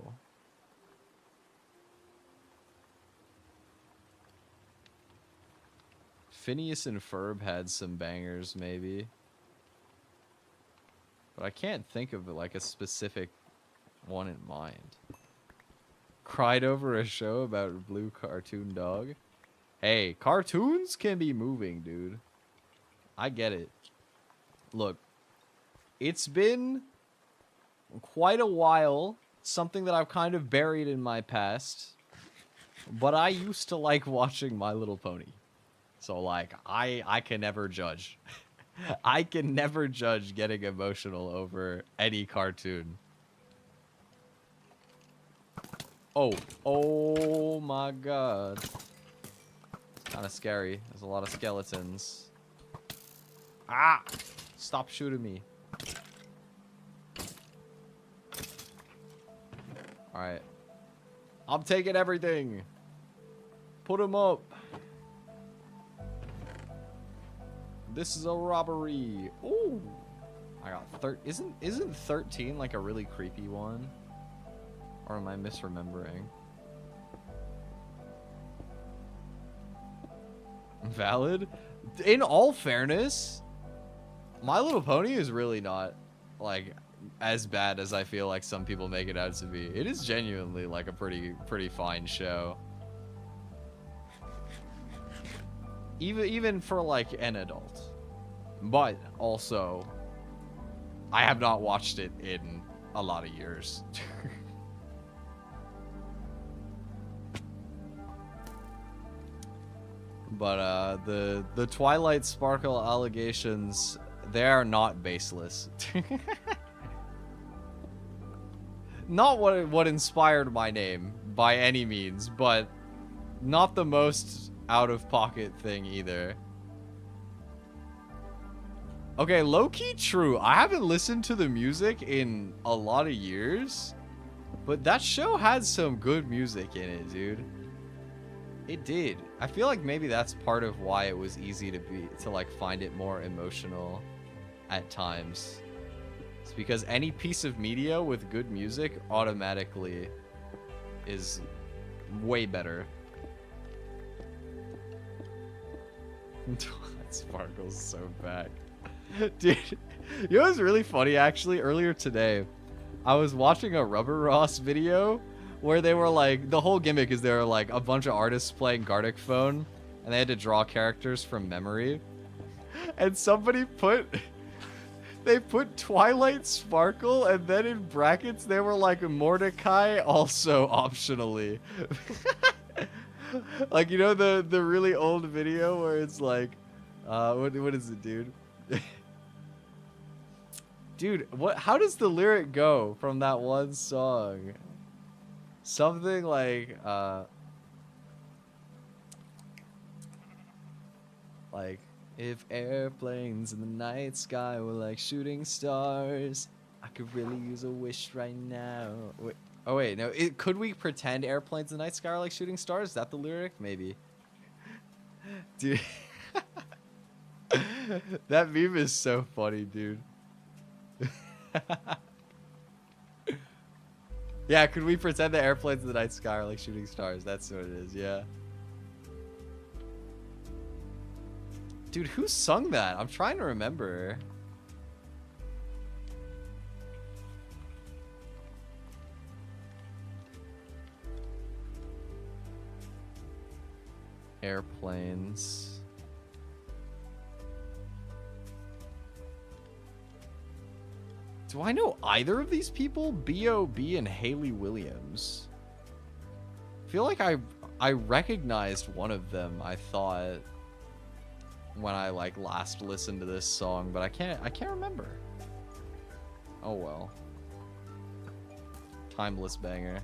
S1: Phineas and Ferb had some bangers, maybe. But I can't think of like a specific one in mind. Cried over a show about a blue cartoon dog. Hey, cartoons can be moving, dude. I get it. Look, it's been quite a while, something that I've kind of buried in my past, but I used to like watching My Little Pony. So, like, I can never judge. I can never judge getting emotional over any cartoon. Oh my god. Kind of scary. There's a lot of skeletons. Ah! Stop shooting me. Alright. I'm taking everything. Put him up. This is a robbery. Ooh. I got isn't 13 like a really creepy one? Or am I misremembering? Valid? In all fairness, My Little Pony is really not like as bad as I feel like some people make it out to be. It is genuinely like a pretty fine show. Even for like an adult. But also, I have not watched it in a lot of years. But the Twilight Sparkle allegations, they are not baseless. Not what inspired my name by any means, but not the most out-of-pocket thing either. Okay, low-key true. I haven't listened to the music in a lot of years, but that show had some good music in it, dude. It did. I feel like maybe that's part of why it was easy to like find it more emotional at times. It's because any piece of media with good music automatically is way better. Sparkle's so back. Dude, you know what's really funny actually? Earlier today, I was watching a Rubber Ross video where they were like, the whole gimmick is there were like a bunch of artists playing Gartic Phone and they had to draw characters from memory. And somebody they put Twilight Sparkle and then in brackets they were like Mordecai also optionally. Like, you know the really old video where it's like, what is it, dude? Dude, how does the lyric go from that one song? Something like if airplanes in the night sky were like shooting stars, I could really use a wish right now. Wait, oh wait, no. Could we pretend airplanes in the night sky are like shooting stars? Is that the lyric? Maybe. Dude. That meme is so funny, dude. Yeah, could we pretend that airplanes in the night sky are like shooting stars? That's what it is, yeah. Dude, who sung that? I'm trying to remember. Airplanes. Do I know either of these people? B.O.B. and Haley Williams. I feel like I recognized one of them, I thought, when I like last listened to this song, but I can't remember. Oh well. Timeless banger.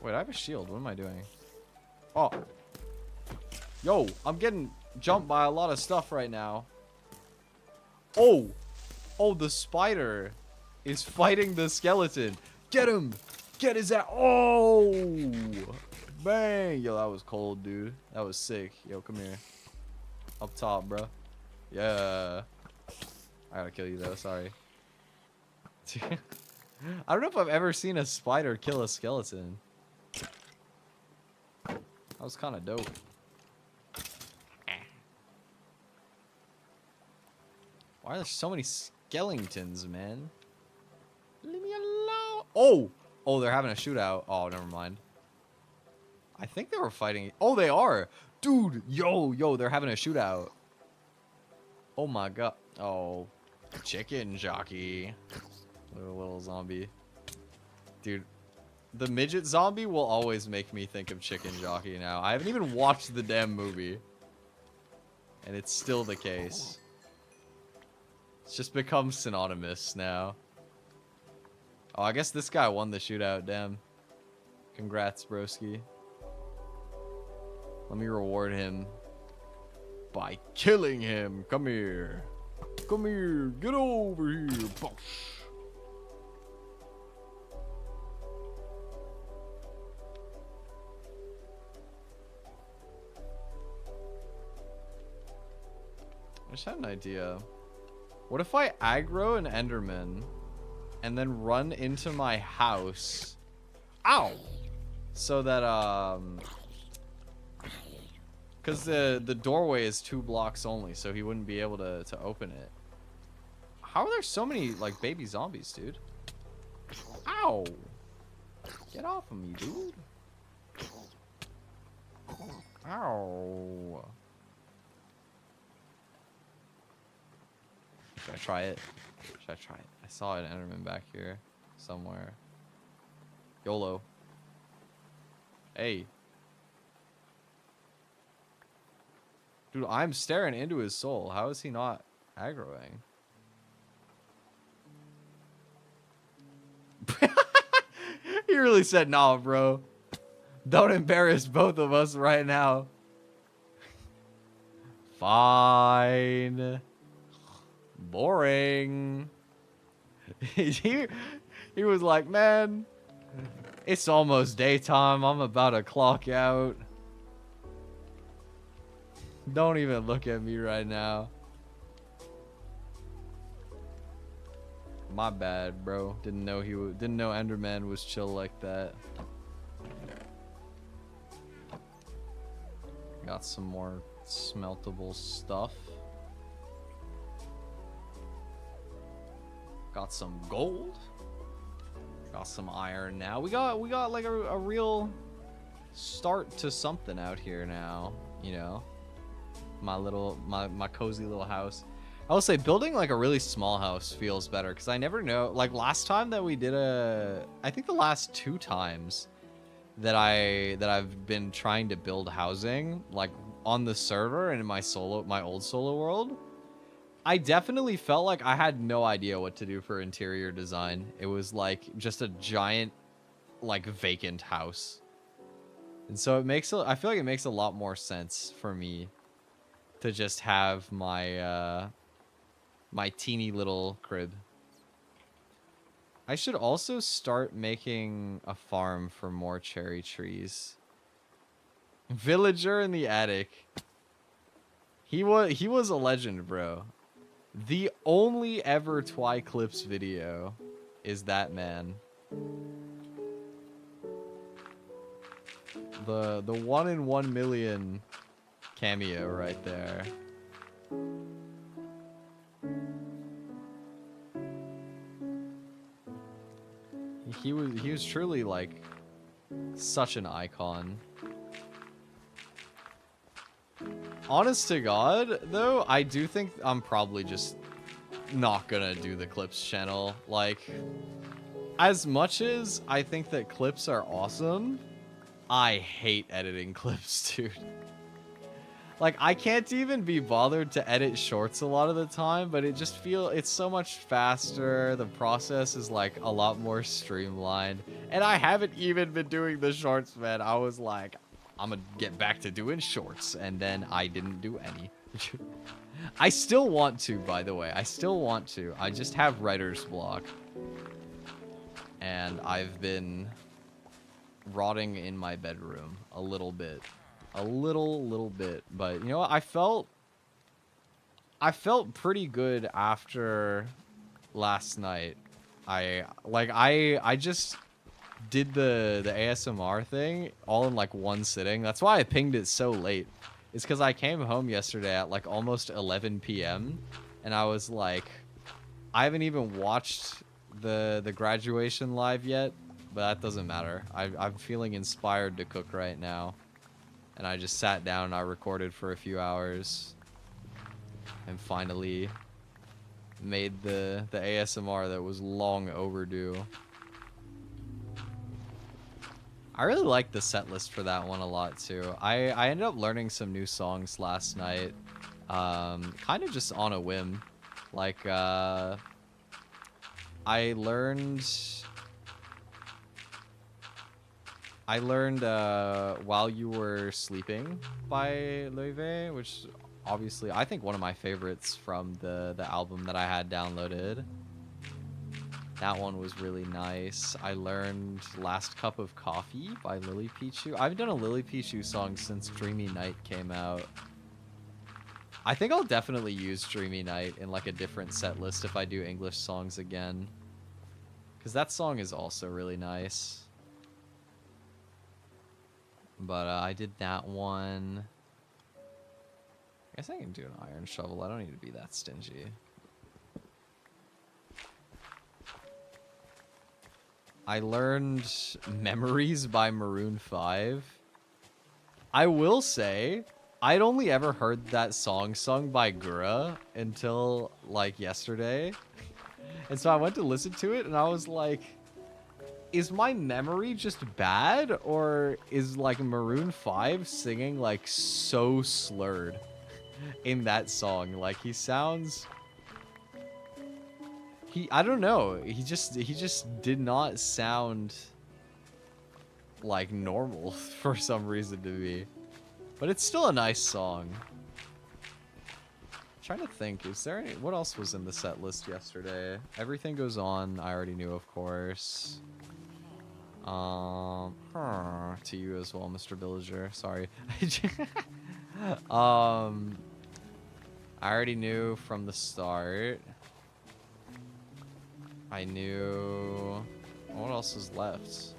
S1: Wait, I have a shield. What am I doing? Oh. Yo, I'm getting jumped by a lot of stuff right now. Oh. Oh, the spider is fighting the skeleton. Get him. Get his ass. Oh. Bang. Yo, that was cold, dude. That was sick. Yo, come here. Up top, bro. Yeah. I gotta kill you, though. Sorry. I don't know if I've ever seen a spider kill a skeleton. That was kind of dope. Why are there so many skeletons, man? Leave me alone. Oh! Oh, they're having a shootout. Oh, never mind. I think they were fighting. Oh, they are. Dude, yo, they're having a shootout. Oh my god. Oh, chicken jockey. Little zombie. Dude, the midget zombie will always make me think of chicken jockey now. I haven't even watched the damn movie. And it's still the case. It's just become synonymous now. Oh, I guess this guy won the shootout. Damn. Congrats, broski. Let me reward him by killing him. Come here. Come here. Get over here. Bosh. I just had an idea. What if I aggro an Enderman and then run into my house? Ow! So that, because the doorway is 2 blocks only, so he wouldn't be able to open it. How are there so many, like, baby zombies, dude? Ow! Get off of me, dude. Ow. Should I try it? Should I try it? I saw an Enderman back here somewhere. YOLO. Hey. Dude, I'm staring into his soul. How is he not aggroing? He really said, nah, bro. Don't embarrass both of us right now. Fine. Boring. he was like, man, it's almost daytime. I'm about to clock out. Don't even look at me right now. My bad, bro. Didn't know Enderman was chill like that. Got some more smeltable stuff. Got some gold. Got some iron now. We got like a real start to something out here now, you know. My cozy little house. I will say building like a really small house feels better because I never know. Like last time that we did I think the last 2 times that I've been trying to build housing like on the server and in my old solo world, I definitely felt like I had no idea what to do for interior design. It was like just a giant like vacant house. And so it makes I feel like it makes a lot more sense for me to just have my my teeny little crib. I should also start making a farm for more cherry trees. Villager in the attic. He was a legend, bro. The only ever Twi Clips video is that man. The 1 in 1 million cameo right there. He was truly like such an icon. Honest to God, though, I do think I'm probably just not gonna do the Clips channel. Like, as much as I think that clips are awesome, I hate editing clips, dude. Like, I can't even be bothered to edit shorts a lot of the time, but it just it's so much faster. The process is like a lot more streamlined. And I haven't even been doing the shorts, man. I was like, I'm gonna get back to doing shorts, and then I didn't do any. I still want to, by the way. I still want to. I just have writer's block. And I've been rotting in my bedroom a little bit. A little bit. But you know what? I felt pretty good after last night. I just did the ASMR thing all in like one sitting. That's why I pinged it so late. It's because I came home yesterday at like almost 11 p.m. and I was like, I haven't even watched the graduation live yet, but that doesn't matter. I'm feeling inspired to cook right now. And I just sat down and I recorded for a few hours and finally made the ASMR that was long overdue. I really like the set list for that one a lot too. I ended up learning some new songs last night, kind of just on a whim. Like, I learned While You Were Sleeping by Loewe, which obviously I think one of my favorites from the album that I had downloaded. That one was really nice. I learned Last Cup of Coffee by Lily Pichu. I've done a Lily Pichu song since Dreamy Night came out. I think I'll definitely use Dreamy Night in like a different set list if I do English songs again. Because that song is also really nice. But I did that one. I guess I can do an iron shovel. I don't need to be that stingy. I learned Memories by Maroon 5. I will say, I'd only ever heard that song sung by Gura until like yesterday. And so I went to listen to it and I was like, is my memory just bad, or is like Maroon 5 singing like so slurred in that song? Like he sounds, I don't know, he just did not sound like normal for some reason to me. But it's still a nice song. I'm trying to think, is there any, what else was in the set list yesterday? Everything Goes On, I already knew, of course. To you as well, Mr. Villager. Sorry. I already knew from the start. I knew... What else is left?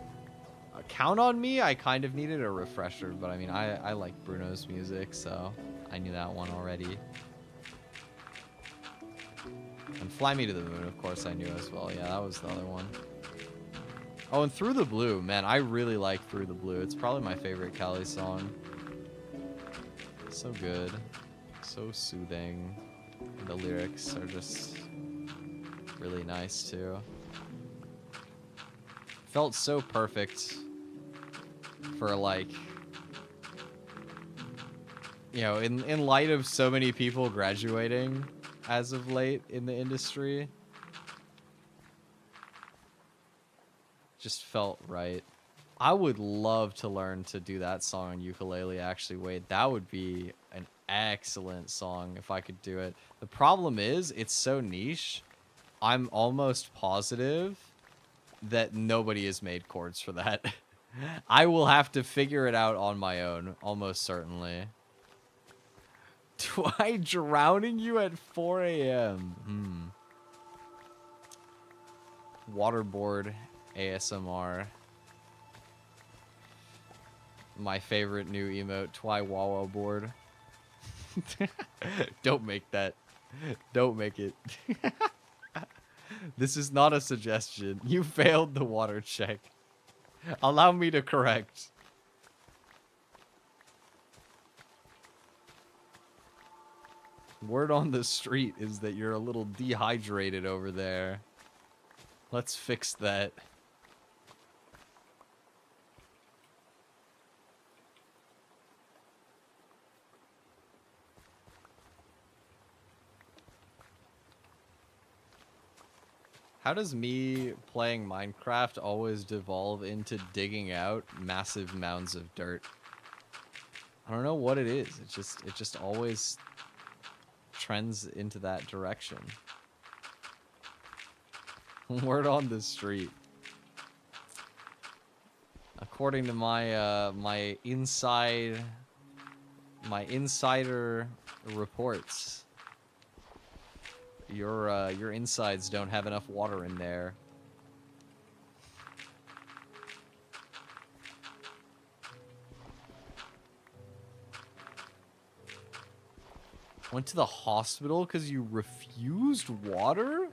S1: Count on Me, I kind of needed a refresher, but I mean, I like Bruno's music, so I knew that one already. And Fly Me to the Moon, of course, I knew as well. Yeah, that was the other one. Oh, and Through the Blue. Man, I really like Through the Blue. It's probably my favorite Cali song. So good. So soothing. And the lyrics are just really nice, too. Felt so perfect for, like, you know, in light of so many people graduating as of late in the industry. Just felt right. I would love to learn to do that song on ukulele, actually. Wait, that would be an excellent song if I could do it. The problem is, it's so niche. I'm almost positive that nobody has made chords for that. I will have to figure it out on my own, almost certainly. Twi drowning you at 4 a.m. Waterboard ASMR. My favorite new emote, Twi Wawa board. Don't make that. Don't make it. This is not a suggestion. You failed the water check. Allow me to correct. Word on the street is that you're a little dehydrated over there. Let's fix that. How does me playing Minecraft always devolve into digging out massive mounds of dirt? I don't know what it is. It just always trends into that direction. Word on the street. According to my my insider reports, your insides don't have enough water in there. Went to the hospital because you refused water?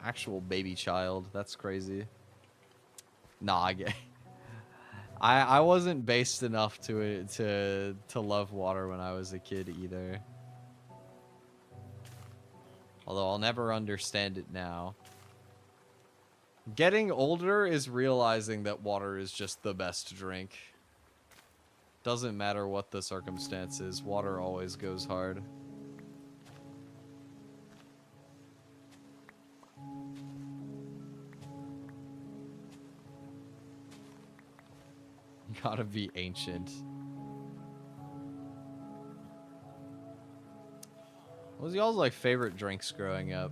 S1: Actual baby child. That's crazy. Nah, I wasn't based enough to love water when I was a kid either. Although I'll never understand it now. Getting older is realizing that water is just the best drink. Doesn't matter what the circumstances, water always goes hard. Gotta be ancient. What was y'all's like favorite drinks growing up?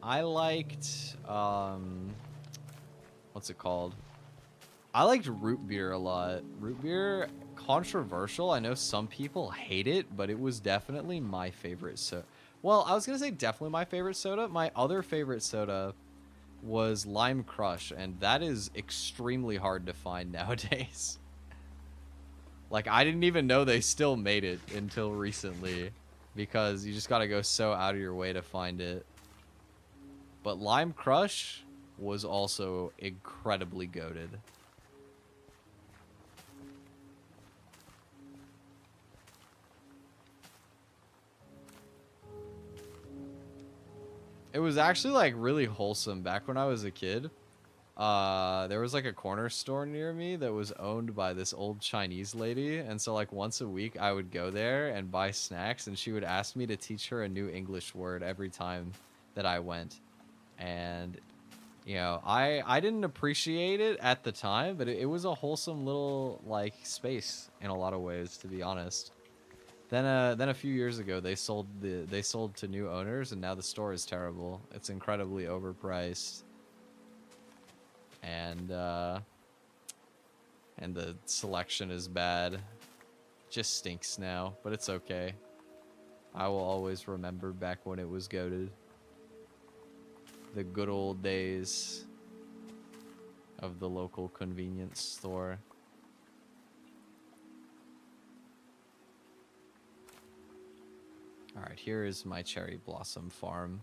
S1: I liked what's it called? I liked root beer a lot. Root beer, controversial. I know some people hate it, but it was definitely my favorite soda. Well, I was gonna say definitely my favorite soda. My other favorite soda was Lime Crush, and that is extremely hard to find nowadays. Like, I didn't even know they still made it until recently, because you just gotta go so out of your way to find it. But Lime Crush was also incredibly goated. It was actually like really wholesome. Back when I was a kid, there was like a corner store near me that was owned by this old Chinese lady, and so like once a week I would go there and buy snacks, and she would ask me to teach her a new English word every time that I went. And you know, I didn't appreciate it at the time, but it was a wholesome little like space in a lot of ways, to be honest. Then a few years ago they sold to new owners, and now the store is terrible. It's incredibly overpriced. And the selection is bad. Just stinks now, but it's okay. I will always remember back when it was goated. The good old days of the local convenience store. Alright, here is my cherry blossom farm.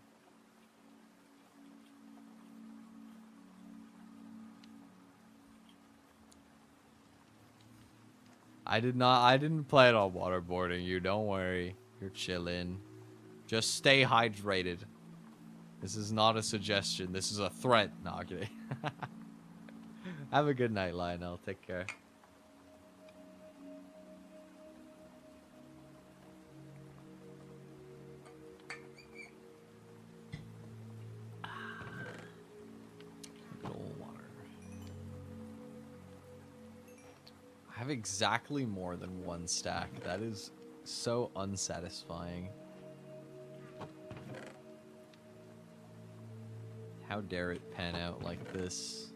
S1: I didn't plan on waterboarding you, don't worry. You're chilling. Just stay hydrated. This is not a suggestion, this is a threat. No, I'm kidding. Have a good night, Lionel. Take care. Good old water. have exactly more than one stack. That is so unsatisfying. How dare it pan out like this?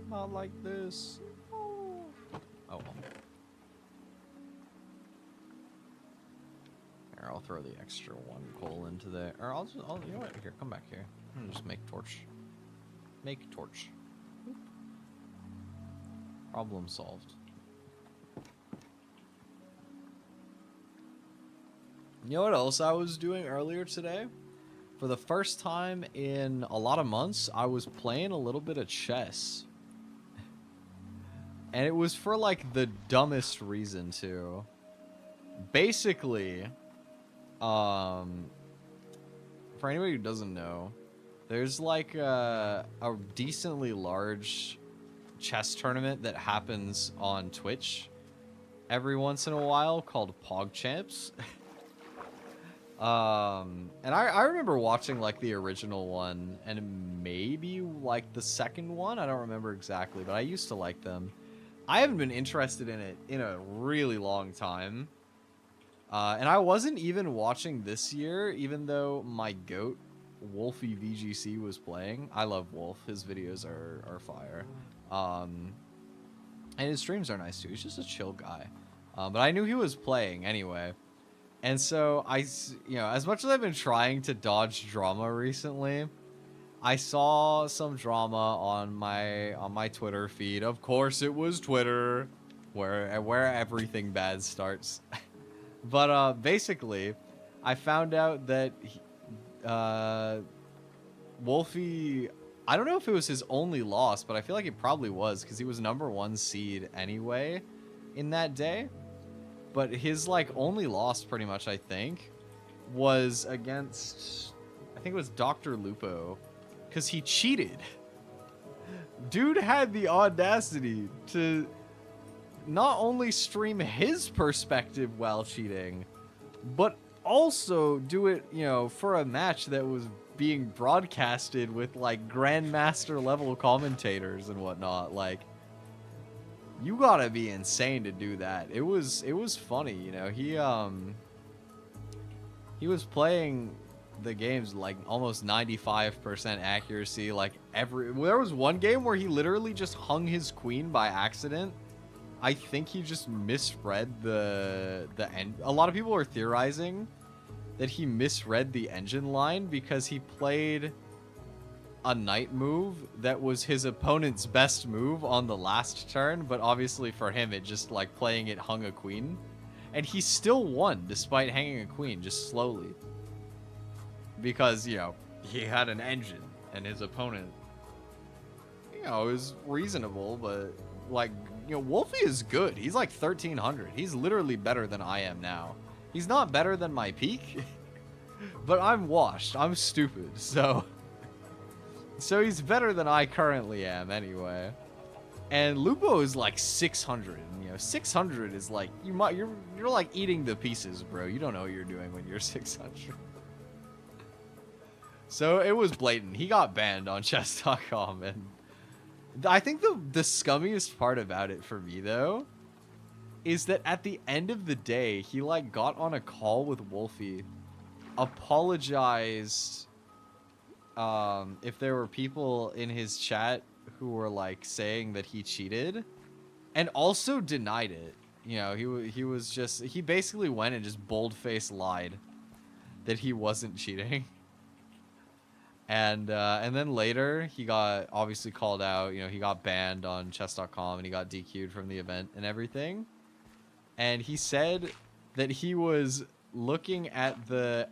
S1: Not like this. Oh well. Here, I'll throw the extra one coal into there. Or you know what? Here, come back here. I'm gonna just make torch. Make torch. Boop. Problem solved. You know what else I was doing earlier today? For the first time in a lot of months, I was playing a little bit of chess. And it was for like the dumbest reason too. Basically, for anybody who doesn't know, there's like a decently large chess tournament that happens on Twitch every once in a while called PogChamps. And I remember watching like the original one and maybe like the second one. I don't remember exactly, but I used to like them. I haven't been interested in it in a really long time. And I wasn't even watching this year, even though my goat, Wolfie VGC, was playing. I love Wolf. His videos are fire. And his streams are nice too. He's just a chill guy. But I knew he was playing anyway. And so you know, as much as I've been trying to dodge drama recently, I saw some drama on my Twitter feed. Of course, it was Twitter, where everything bad starts. But basically, I found out that Wolfie, I don't know if it was his only loss, but I feel like it probably was because he was #1 seed anyway in that day. But his like only loss, pretty much, I think, was against, I think it was Dr. Lupo, because he cheated. Dude had the audacity to not only stream his perspective while cheating, but also do it, you know, for a match that was being broadcasted with like grandmaster level commentators and whatnot. Like, you gotta be insane to do that. It was funny, you know. He was playing the games like almost 95% accuracy. Like there was one game where he literally just hung his queen by accident. I think he just misread the end. A lot of people are theorizing that he misread the engine line because he played a knight move that was his opponent's best move on the last turn, but obviously for him it just like playing it hung a queen, and he still won despite hanging a queen just slowly because, you know, he had an engine and his opponent, you know, is reasonable. But like, you know, Wolfie is good. He's like 1300. He's literally better than I am now. He's not better than my peak, but I'm washed. I'm stupid, so he's better than I currently am anyway. And Lupo is like 600. And, you know, 600 is like you're like eating the pieces, bro. You don't know what you're doing when you're 600. So it was blatant. He got banned on chess.com, and I think the scummiest part about it for me though is that at the end of the day, he like got on a call with Wolfie, apologized if there were people in his chat who were like saying that he cheated, and also denied it. You know, he basically went and just bold-faced lied that he wasn't cheating. And then later he got obviously called out. You know, he got banned on chess.com and he got DQ'd from the event and everything. And he said that he was looking at the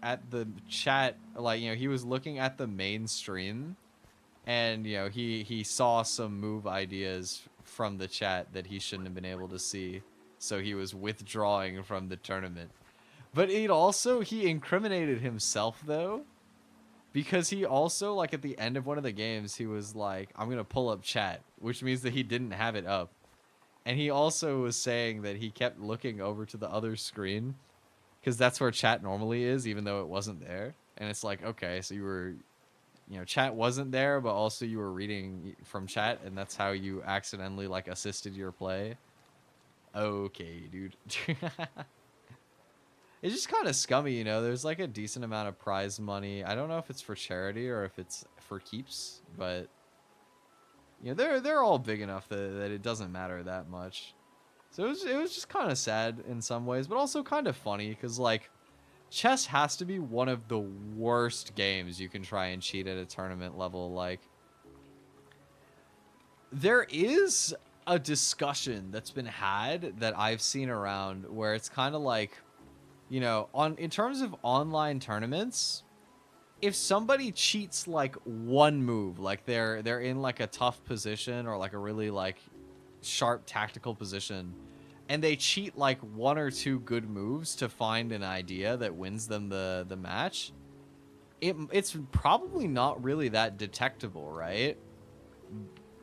S1: chat, like, you know, he was looking at the main stream, and, you know, he saw some move ideas from the chat that he shouldn't have been able to see, so he was withdrawing from the tournament. But he incriminated himself though, because he also, like, at the end of one of the games, he was like, I'm gonna pull up chat, which means that he didn't have it up. And he also was saying that he kept looking over to the other screen because that's where chat normally is, even though it wasn't there. And it's like, okay, so you were, you know, chat wasn't there, but also you were reading from chat, and that's how you accidentally like assisted your play. Okay, dude. It's just kind of scummy, you know. There's like a decent amount of prize money. I don't know if it's for charity or if it's for keeps, but you know, they're all big enough that it doesn't matter that much. So it was just kind of sad in some ways, but also kind of funny because like chess has to be one of the worst games you can try and cheat at a tournament level. Like there is a discussion that's been had that I've seen around where it's kind of like, you know, in terms of online tournaments, if somebody cheats like one move, like they're in like a tough position or like a really like sharp tactical position, and they cheat like one or two good moves to find an idea that wins them the match, it's probably not really that detectable, right?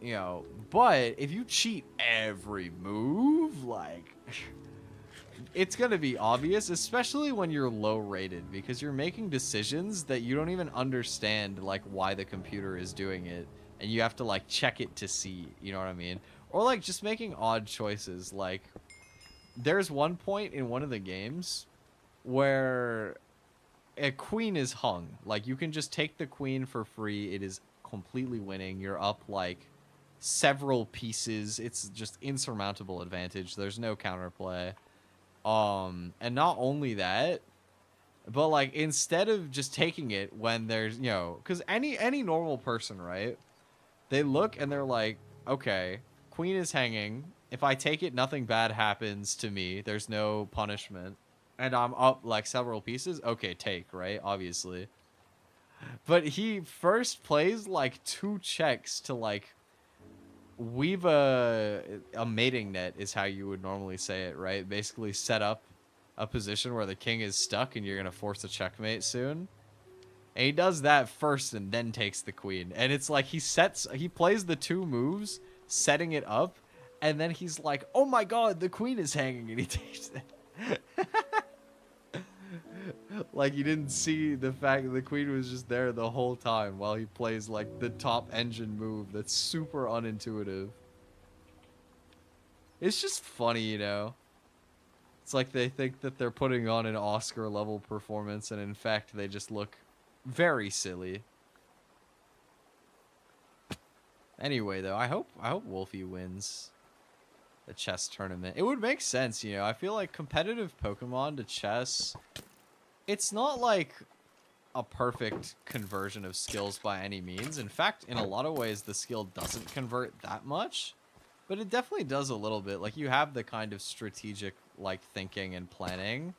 S1: You know, but if you cheat every move, like it's going to be obvious, especially when you're low rated, because you're making decisions that you don't even understand like why the computer is doing it, and you have to like check it to see, you know what I mean? Or like just making odd choices. Like there's one point in one of the games where a queen is hung. Like you can just take the queen for free. It is completely winning. You're up like several pieces. It's just insurmountable advantage. There's no counterplay. And not only that, but like instead of just taking it when there's, you know, because any normal person, right? They look and they're like, okay, queen is hanging. If I take it, nothing bad happens to me. There's no punishment. And I'm up like several pieces. Okay, take, right? Obviously. But he first plays like 2 checks to like weave a mating net is how you would normally say it, right? Basically set up a position where the king is stuck and you're going to force a checkmate soon. And he does that first and then takes the queen. And it's like he plays the 2 moves, setting it up, and then he's like, oh my god, the queen is hanging, and he takes it. Like you didn't see the fact that the queen was just there the whole time while he plays like the top engine move that's super unintuitive. It's just funny, you know. It's like they think that they're putting on an Oscar level performance, and in fact they just look very silly. Anyway though, I hope Wolfie wins the chess tournament. It would make sense, you know. I feel like competitive Pokemon to chess, it's not like a perfect conversion of skills by any means. In fact, in a lot of ways, the skill doesn't convert that much, but it definitely does a little bit. Like you have the kind of strategic like thinking and planning.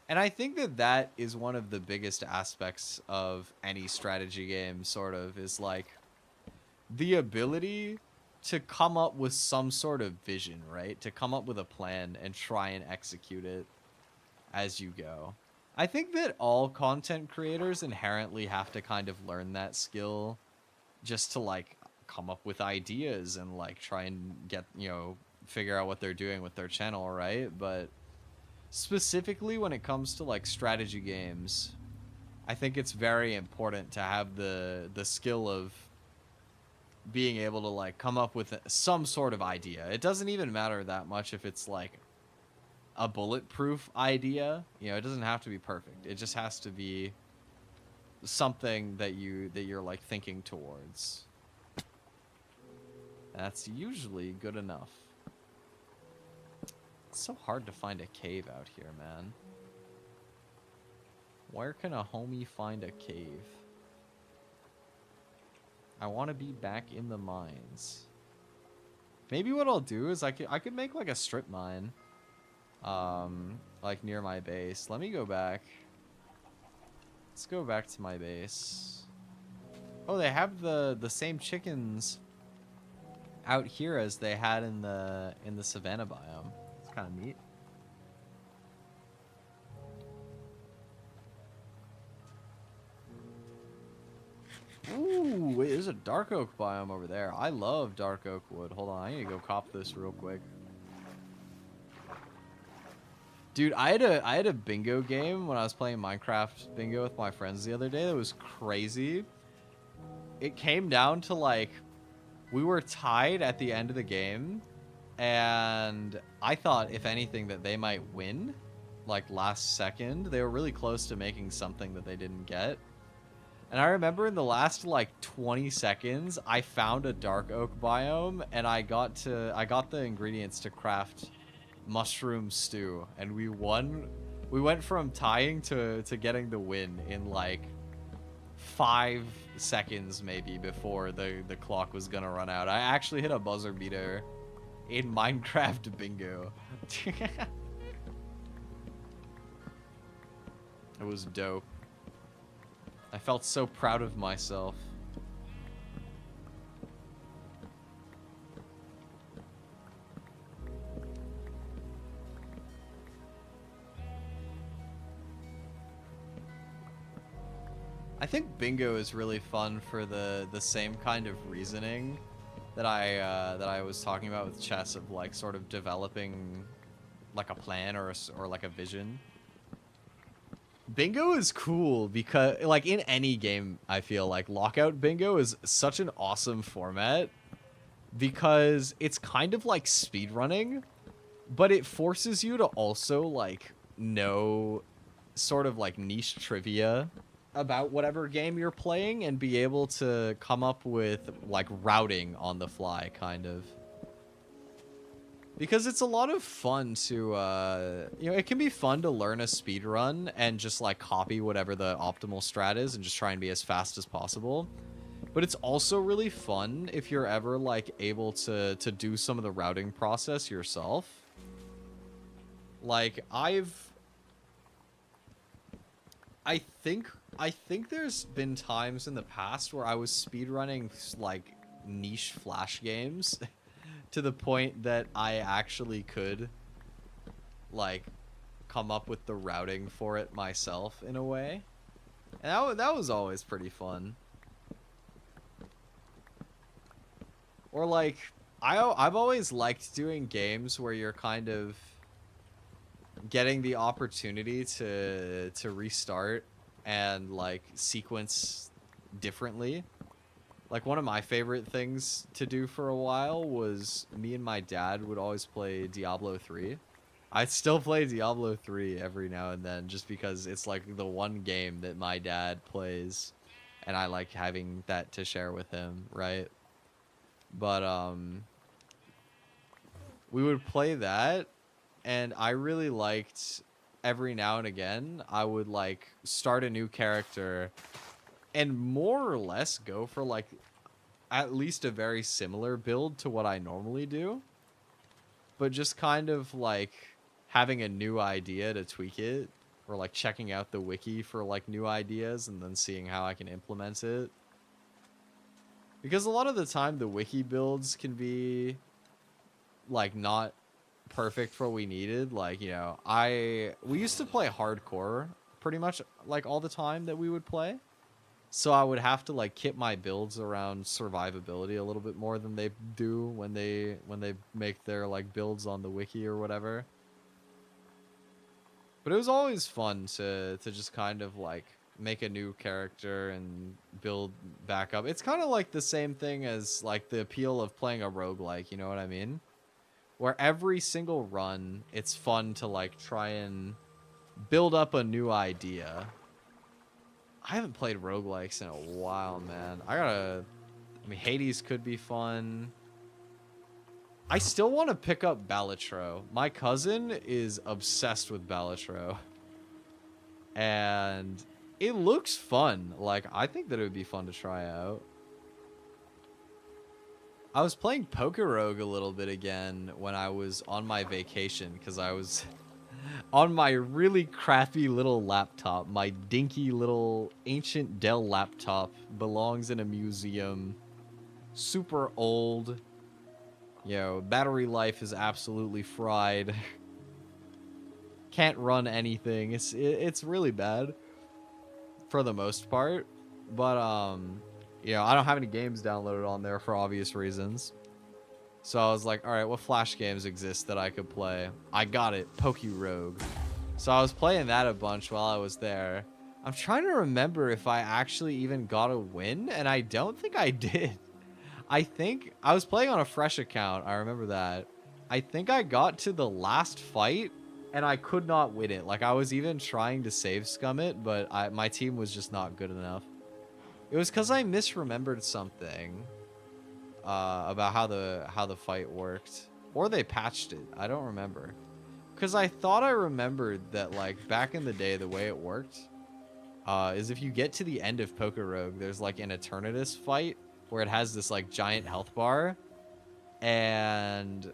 S1: And I think that that is one of the biggest aspects of any strategy game, sort of, is like the ability to come up with some sort of vision, right? To come up with a plan and try and execute it as you go. I think that all content creators inherently have to kind of learn that skill just to like come up with ideas and like try and get, you know, figure out what they're doing with their channel, right? But specifically when it comes to like strategy games, I think it's very important to have the skill of being able to like come up with some sort of idea. It doesn't even matter that much if it's like a bulletproof idea, you know. It doesn't have to be perfect. It just has to be something that you're like thinking towards. That's usually good enough. It's so hard to find a cave out here, man. Where can a homie find a cave? I want to be back in the mines. Maybe what I'll do is I could make like a strip mine. Like near my base. Let me go back. Let's go back to my base. Oh, they have the same chickens out here as they had in the savanna biome. It's kind of neat. Ooh, wait, there's a dark oak biome over there. I love dark oak wood. Hold on, I need to go cop this real quick. Dude, I had a bingo game when I was playing Minecraft bingo with my friends the other day that was crazy. It came down to like we were tied at the end of the game And I thought, if anything, that they might win, like last second. They were really close to making something that they didn't get. And I remember in the last like 20 seconds, I found a dark oak biome, and I got the ingredients to craft mushroom stew, and we won. We went from tying to getting the win in like 5 seconds maybe before the clock was gonna run out. I actually hit a buzzer beater in Minecraft bingo. It was dope. I felt so proud of myself. I think bingo is really fun for the same kind of reasoning that I was talking about with chess, of like sort of developing like a plan or like a vision. Bingo is cool because, like, in any game, I feel like lockout bingo is such an awesome format because it's kind of like speedrunning, but it forces you to also like know sort of like niche trivia about whatever game you're playing and be able to come up with like routing on the fly, kind of. Because it's a lot of fun to, you know, it can be fun to learn a speed run and just like copy whatever the optimal strat is and just try and be as fast as possible. But it's also really fun if you're ever like able to do some of the routing process yourself. Like I think there's been times in the past where I was speedrunning like niche Flash games to the point that I actually could like come up with the routing for it myself in a way. And that was always pretty fun. Or like I've always liked doing games where you're kind of getting the opportunity to restart and like sequence differently. Like one of my favorite things to do for a while was me and my dad would always play Diablo 3. I still play Diablo 3 every now and then just because it's like the one game that my dad plays and I like having that to share with him, right? But we would play that, and I really liked every now and again I would like start a new character and more or less go for like at least a very similar build to what I normally do, but just kind of like having a new idea to tweak it, or like checking out the wiki for like new ideas and then seeing how I can implement it. Because a lot of the time the wiki builds can be like not perfect for what we needed. Like, you know, we used to play hardcore pretty much like all the time that we would play. So I would have to like kit my builds around survivability a little bit more than they do when they make their like builds on the wiki or whatever. But it was always fun to just kind of like make a new character and build back up. It's kind of like the same thing as like the appeal of playing a roguelike, you know what I mean? Where every single run, it's fun to like try and build up a new idea. I haven't played roguelikes in a while, man. I mean, Hades could be fun. I still want to pick up Balatro. My cousin is obsessed with Balatro. And it looks fun. Like, I think that it would be fun to try out. I was playing Poker Rogue a little bit again when I was on my vacation, because I was on my really crappy little laptop. My dinky little ancient Dell laptop belongs in a museum. Super old. You know, battery life is absolutely fried. Can't run anything. It's really bad for the most part. But you know, I don't have any games downloaded on there for obvious reasons. So I was like, all right, what Flash games exist that I could play? I got it, Poker Rogue. So I was playing that a bunch while I was there. I'm trying to remember if I actually even got a win, and I don't think I did. I think I was playing on a fresh account. I remember that. I think I got to the last fight and I could not win it. Like, I was even trying to save scum it, but my team was just not good enough. It was because I misremembered something about how the fight worked. Or they patched it. I don't remember. Because I thought I remembered that, like, back in the day, the way it worked is if you get to the end of Poker Rogue, there's, like, an Eternatus fight where it has this, like, giant health bar. And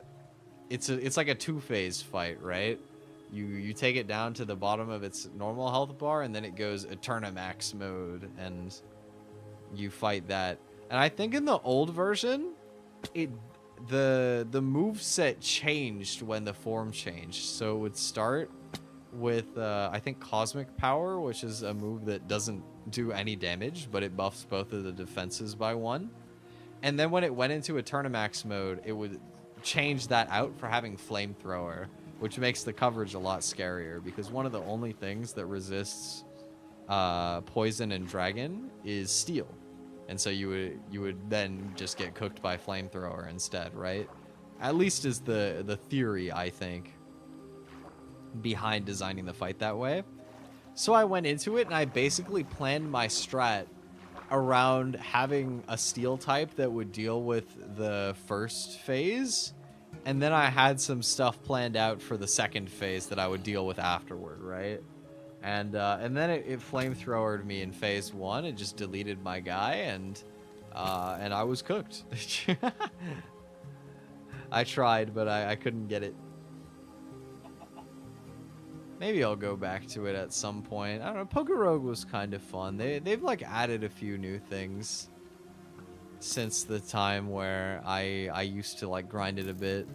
S1: it's like a two-phase fight, right? You take it down to the bottom of its normal health bar, and then it goes Eternamax mode, and you fight that. And I think in the old version, the moveset changed when the form changed. So it would start with, I think, Cosmic Power, which is a move that doesn't do any damage, but it buffs both of the defenses by 1. And then when it went into Eternamax mode, it would change that out for having Flamethrower, which makes the coverage a lot scarier, because one of the only things that resists poison and dragon is steel. And so you would then just get cooked by Flamethrower instead, right? At least is the theory, I think, behind designing the fight that way. So I went into it and I basically planned my strat around having a steel type that would deal with the first phase, and then I had some stuff planned out for the second phase that I would deal with afterward, right? And then it flamethrowered me in phase 1. It just deleted my guy, and I was cooked. I tried, but I couldn't get it. Maybe I'll go back to it at some point. I don't know. Poker Rogue was kind of fun. They've like added a few new things since the time where I used to like grind it a bit.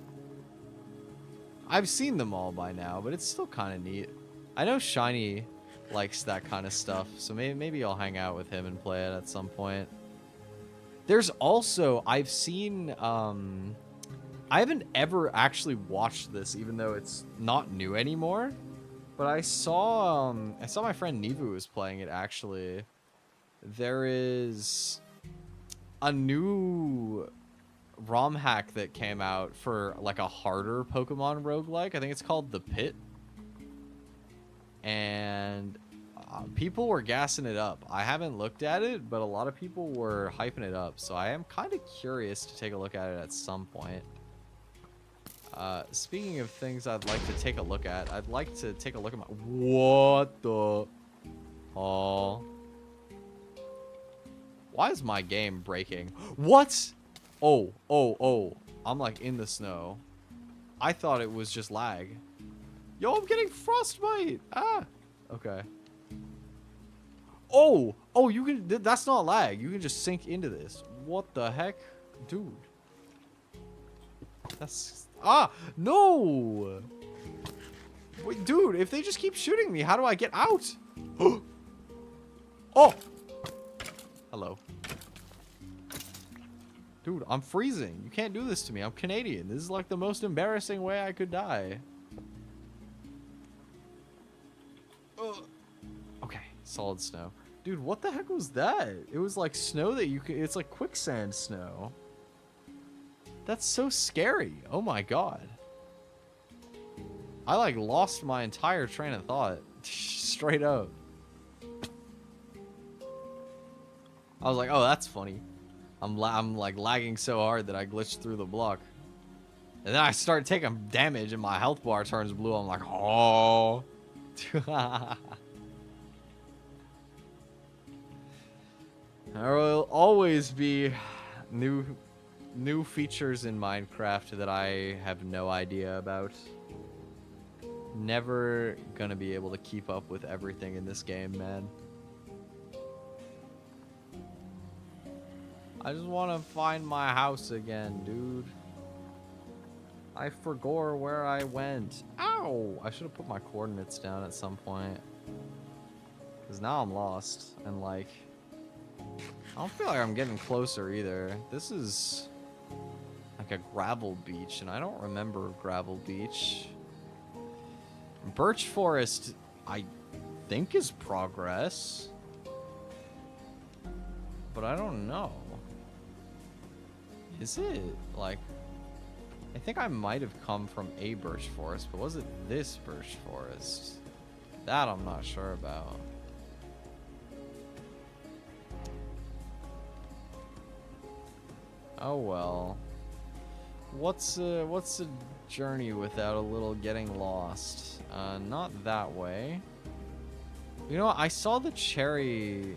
S1: I've seen them all by now, but it's still kind of neat. I know Shiny likes that kind of stuff, so maybe I'll hang out with him and play it at some point. There's also, I've seen, I haven't ever actually watched this, even though it's not new anymore. But I saw my friend Nivu was playing it, actually. There is a new ROM hack that came out for like a harder Pokemon roguelike. I think it's called The Pit. And people were gassing it up. I haven't looked at it, but a lot of people were hyping it up. So I am kind of curious to take a look at it at some point. Speaking of things I'd like to take a look at, I'd like to take a look at my... What the... Oh. Why is my game breaking? What? Oh. I'm like in the snow. I thought it was just lag. Yo, I'm getting frostbite. Ah. Okay. Oh, you can... That's not lag. You can just sink into this. What the heck? Dude. That's... Ah, no! Wait, dude, if they just keep shooting me, how do I get out? Oh! Hello. Dude, I'm freezing. You can't do this to me. I'm Canadian. This is like the most embarrassing way I could die. Okay, solid snow. Dude, what the heck was that? It was like snow that you could... It's like quicksand snow. That's so scary. Oh my god. I like lost my entire train of thought. Straight up. I was like, oh, that's funny. I'm like lagging so hard that I glitched through the block. And then I start taking damage and my health bar turns blue. I'm like, oh. There will always be new features in Minecraft that I have no idea about. Never gonna be able to keep up with everything in this game, man. I just want to find my house again, dude. I forgot where I went. Ow! I should have put my coordinates down at some point. Because now I'm lost. And like... I don't feel like I'm getting closer either. This is... like a gravel beach, and I don't remember gravel beach. Birch forest, I think, is progress, but I don't know. Is it? Like, I think I might have come from a birch forest, but was it this birch forest? That I'm not sure about. Oh well. What's a journey without a little getting lost? Not that way. You know what? I saw the cherry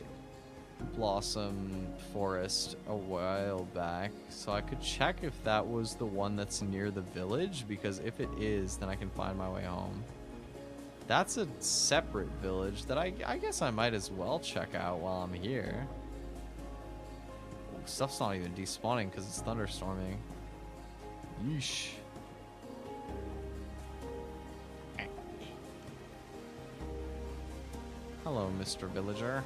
S1: blossom forest a while back, so I could check if that was the one that's near the village, because if it is, then I can find my way home. That's a separate village that I guess I might as well check out while I'm here. Ooh, stuff's not even despawning because it's thunderstorming. Yeesh. Hello, Mr. Villager.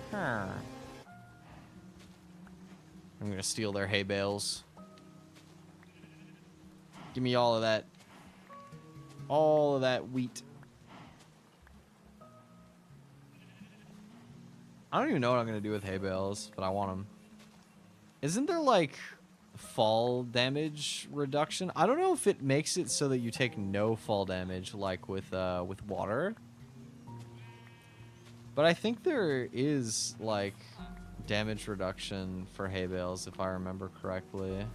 S1: I'm gonna steal their hay bales. Give me all of that. All of that wheat. I don't even know what I'm gonna do with hay bales, but I want them. Isn't there like fall damage reduction? I don't know if it makes it so that you take no fall damage like with water. But I think there is like damage reduction for hay bales if I remember correctly.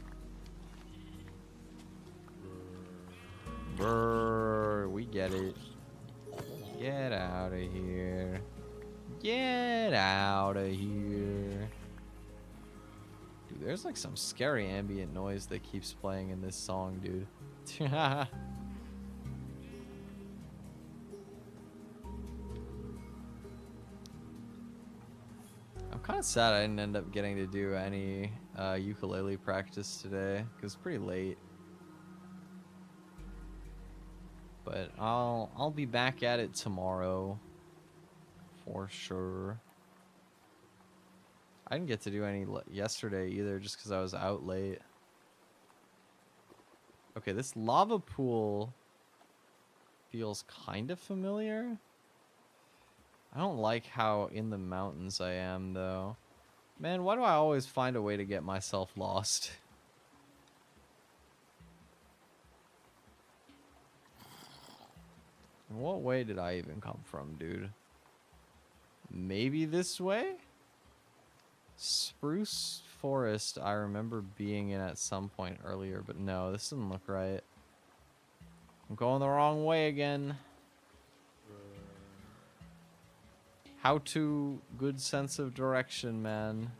S1: Brrr, we get it. Get out of here. Get out of here. Dude, there's like some scary ambient noise that keeps playing in this song, dude. I'm kind of sad I didn't end up getting to do any ukulele practice today, because it's pretty late. But I'll be back at it tomorrow. For sure. I didn't get to do any yesterday either, just because I was out late. Okay, this lava pool feels kind of familiar. I don't like how in the mountains I am, though. Man, why do I always find a way to get myself lost? In what way did I even come from, dude? Maybe this way? Spruce Forest, I remember being in at some point earlier, but no, this doesn't look right. I'm going the wrong way again. How to good sense of direction, man.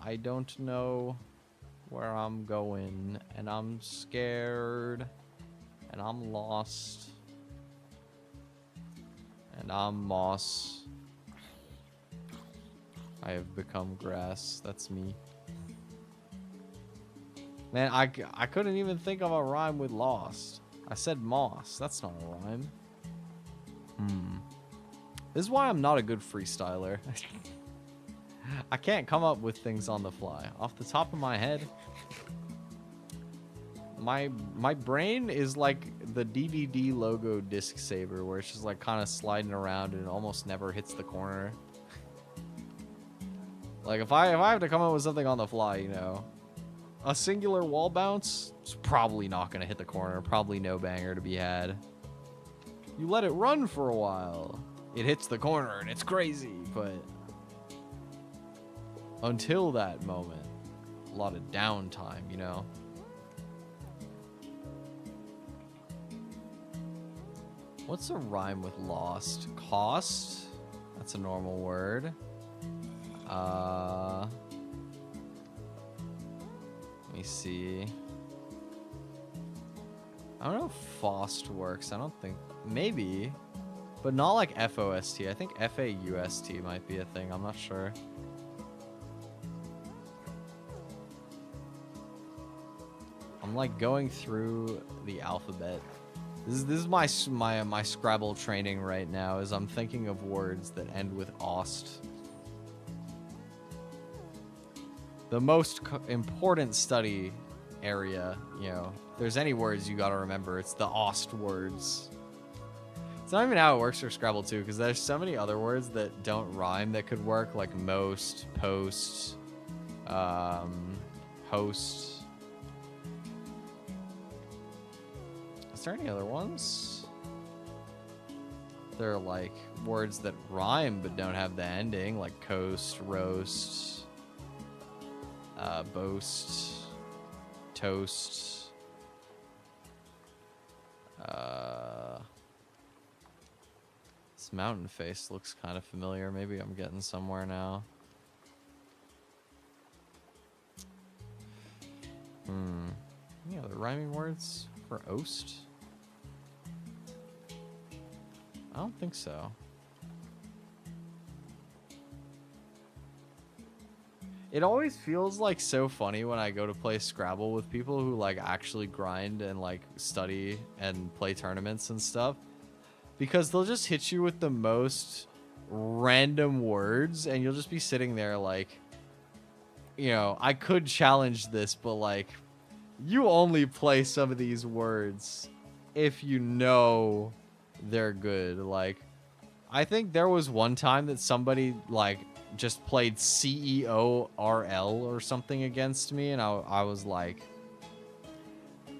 S1: I don't know where I'm going, and I'm scared, and I'm lost, and I'm moss. I have become grass. That's me. Man, I couldn't even think of a rhyme with lost. I said moss. That's not a rhyme. This is why I'm not a good freestyler. I can't come up with things on the fly. Off the top of my head, my brain is like the DVD logo disc saver, where it's just like kind of sliding around and it almost never hits the corner. Like if I have to come up with something on the fly, you know, a singular wall bounce is probably not gonna hit the corner. Probably no banger to be had. You let it run for a while, it hits the corner and it's crazy, but until that moment, a lot of downtime, you know. What's a rhyme with lost? Cost? That's a normal word. Let me see. I don't know if FOST works. I don't think. Maybe. But not like FOST. I think FAUST might be a thing. I'm not sure. I'm like going through the alphabet. This is my Scrabble training right now, as I'm thinking of words that end with ost. The most important study area, you know, if there's any words you gotta remember, it's the ost words. It's not even how it works for Scrabble too, because there's so many other words that don't rhyme that could work, like most, post, host. there any other ones? They're like words that rhyme but don't have the ending, like coast, roast, boast, toast. This mountain face looks kind of familiar. Maybe I'm getting somewhere now. Any other rhyming words for oast? I don't think so. It always feels like so funny when I go to play Scrabble with people who like actually grind and like study and play tournaments and stuff, because they'll just hit you with the most random words and you'll just be sitting there like, you know, I could challenge this, but like, you only play some of these words if you know they're good. Like, I think there was one time that somebody like just played CEORL or something against me, and I was like,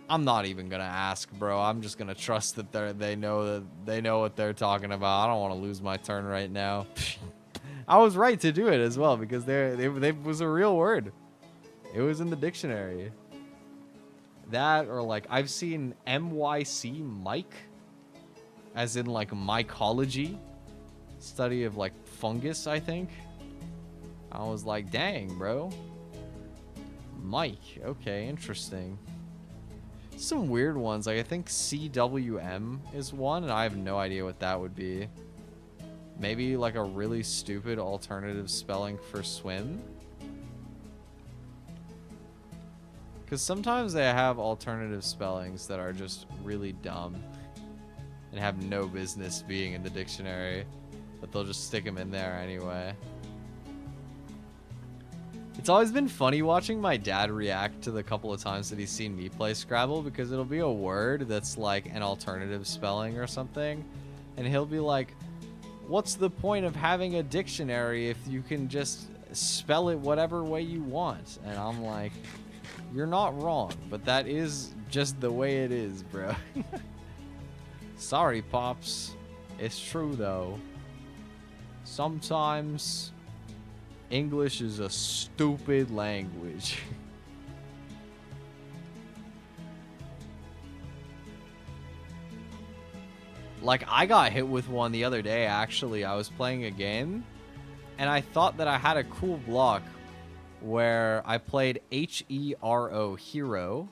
S1: I'm not even gonna ask, bro. I'm just gonna trust that they know what they're talking about. I don't want to lose my turn right now. I was right to do it as well, because they was a real word. It was in the dictionary. That, or like I've seen MYC, Mike, as in like mycology, study of like fungus, I think. I was like, dang, bro. Mike, okay, interesting. Some weird ones, like I think CWM is one, and I have no idea what that would be. Maybe like a really stupid alternative spelling for swim. Because sometimes they have alternative spellings that are just really dumb and have no business being in the dictionary, but they'll just stick them in there anyway. It's always been funny watching my dad react to the couple of times that he's seen me play Scrabble, because it'll be a word that's like an alternative spelling or something, and he'll be like, what's the point of having a dictionary if you can just spell it whatever way you want? And I'm like, you're not wrong, but that is just the way it is, bro. Sorry, Pops. It's true, though. Sometimes English is a stupid language. Like, I got hit with one the other day, actually. I was playing a game, and I thought that I had a cool block where I played HERO, hero.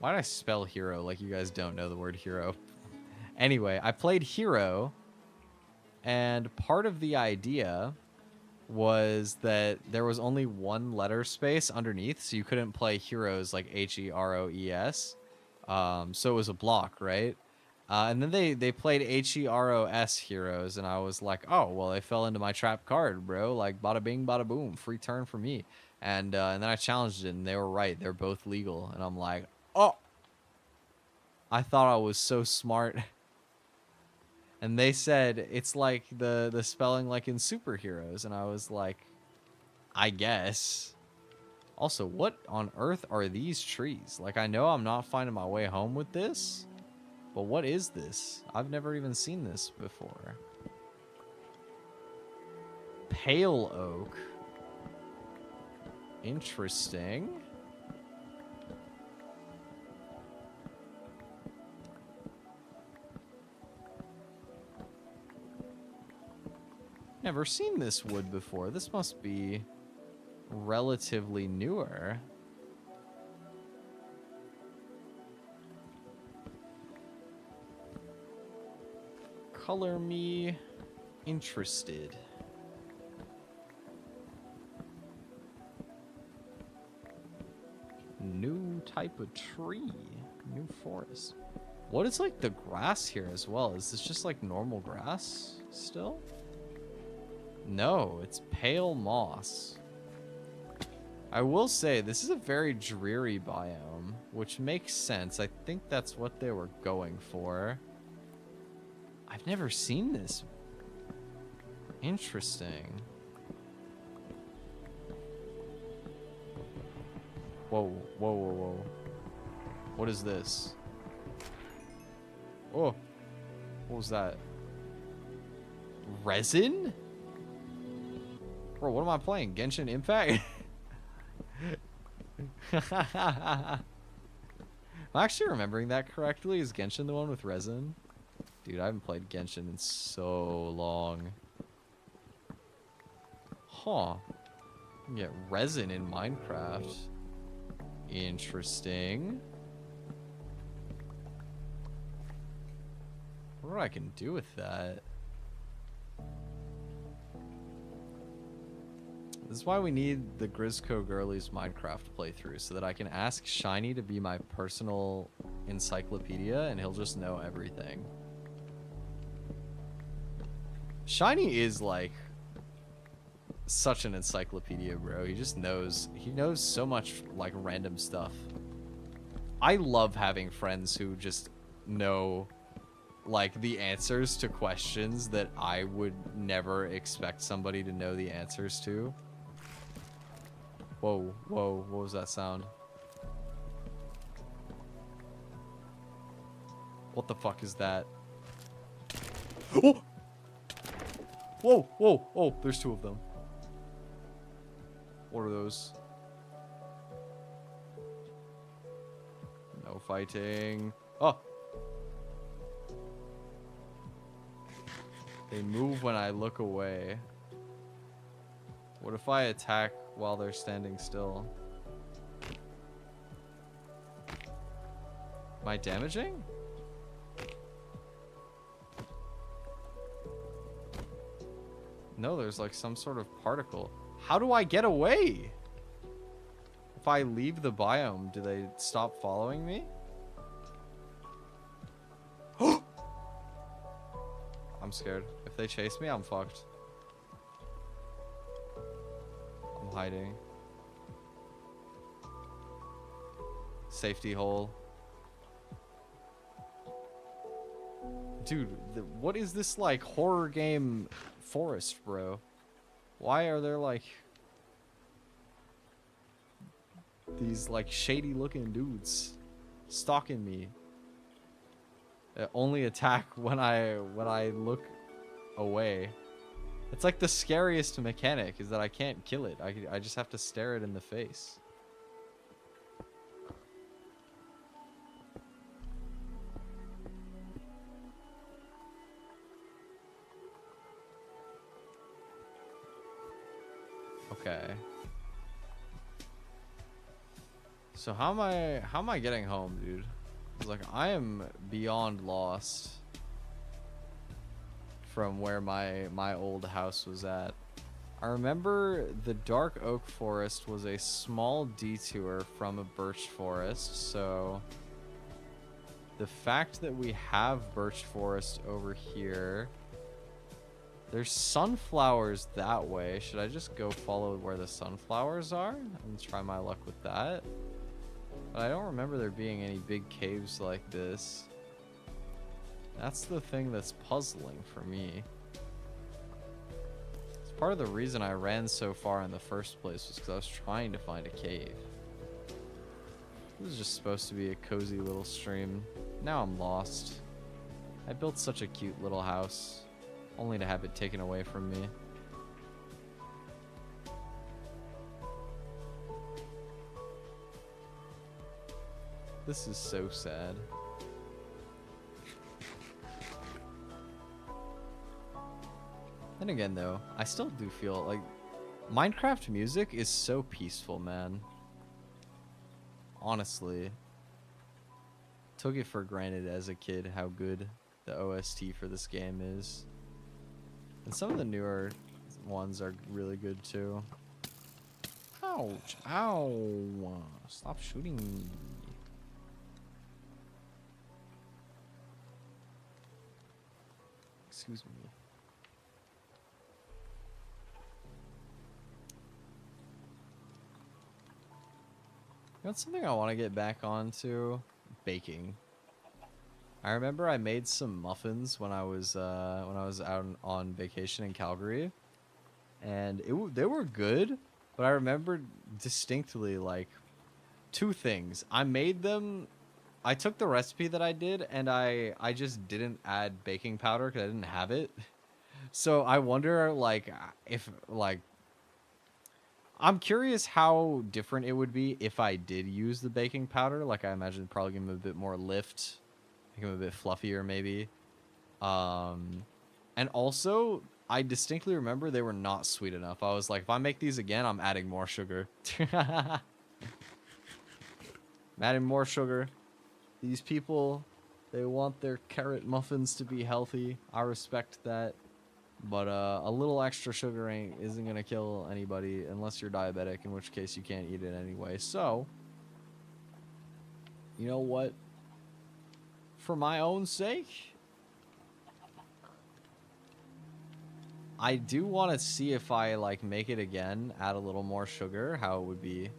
S1: Why did I spell hero like you guys don't know the word hero? Anyway, I played hero, and part of the idea was that there was only one letter space underneath, so you couldn't play heroes like HEROES. So it was a block, right? And then they played HEROS heroes, and I was like, oh, well, they fell into my trap card, bro. Like, bada bing, bada boom, free turn for me. And then I challenged it, and they were right. They're both legal. And I'm like, oh, I thought I was so smart. And they said it's like the spelling like in superheroes. And I was like, I guess. Also, what on earth are these trees? Like, I know I'm not finding my way home with this, but what is this? I've never even seen this before. Pale oak. Interesting. Never seen this wood before. This must be relatively newer. Color me interested. New type of tree. New forest. What is like the grass here as well? Is this just like normal grass still? No, it's pale moss. I will say this is a very dreary biome, which makes sense. I think that's what they were going for. I've never seen this. Interesting. Whoa, whoa, whoa, whoa. What is this? Oh, what was that? Resin? Bro, what am I playing? Genshin Impact? Am I actually remembering that correctly? Is Genshin the one with resin? Dude, I haven't played Genshin in so long. Huh. You can get resin in Minecraft. Interesting. I wonder what I can do with that. This is why we need the Grizzco Girlies Minecraft playthrough, so that I can ask Shiny to be my personal encyclopedia and he'll just know everything. Shiny is like such an encyclopedia, bro. He just knows. He knows so much like random stuff. I love having friends who just know like the answers to questions that I would never expect somebody to know the answers to. Whoa, whoa, what was that sound? What the fuck is that? Oh! Whoa, whoa, oh, there's two of them. What are those? No fighting. Oh! They move when I look away. What if I attack while they're standing still? Am I damaging? No, there's like some sort of particle. How do I get away? If I leave the biome, do they stop following me? I'm scared. If they chase me, I'm fucked. I'm hiding. Safety hole. Dude, what is this like horror game forest, bro? Why are there like these like shady looking dudes stalking me? They only attack when I look away. It's like the scariest mechanic is that I can't kill it. I just have to stare it in the face. Okay. So how am I getting home, dude? It's like I am beyond lost from where my old house was at. I remember the dark oak forest was a small detour from a birch forest, so the fact that we have birch forest over here. There's sunflowers that way. Should I just go follow where the sunflowers are and try my luck with that? But I don't remember there being any big caves like this. That's the thing that's puzzling for me. It's part of the reason I ran so far in the first place was because I was trying to find a cave. This is just supposed to be a cozy little stream. Now I'm lost. I built such a cute little house, only to have it taken away from me. This is so sad. Then again though, I still do feel like Minecraft music is so peaceful, man. Honestly. Took it for granted as a kid how good the OST for this game is. And some of the newer ones are really good too. Ouch. Ow. Stop shooting me. Excuse me. You know, something I want to get back onto? Baking. I remember I made some muffins when I was out on vacation in Calgary, and they were good, but I remember distinctly like two things. I made them I took the recipe that I did, and I just didn't add baking powder because I didn't have it. So I wonder, like, if, like, I'm curious how different it would be if I did use the baking powder. Like, I imagine probably give them a bit more lift, make them a bit fluffier, maybe. And also, I distinctly remember they were not sweet enough. I was like, if I make these again, I'm adding more sugar. I'm adding more sugar. These people, they want their carrot muffins to be healthy. I respect that. But a little extra sugar isn't going to kill anybody unless you're diabetic, in which case you can't eat it anyway. So, you know what? For my own sake, I do want to see if I, like, make it again, add a little more sugar, how it would be.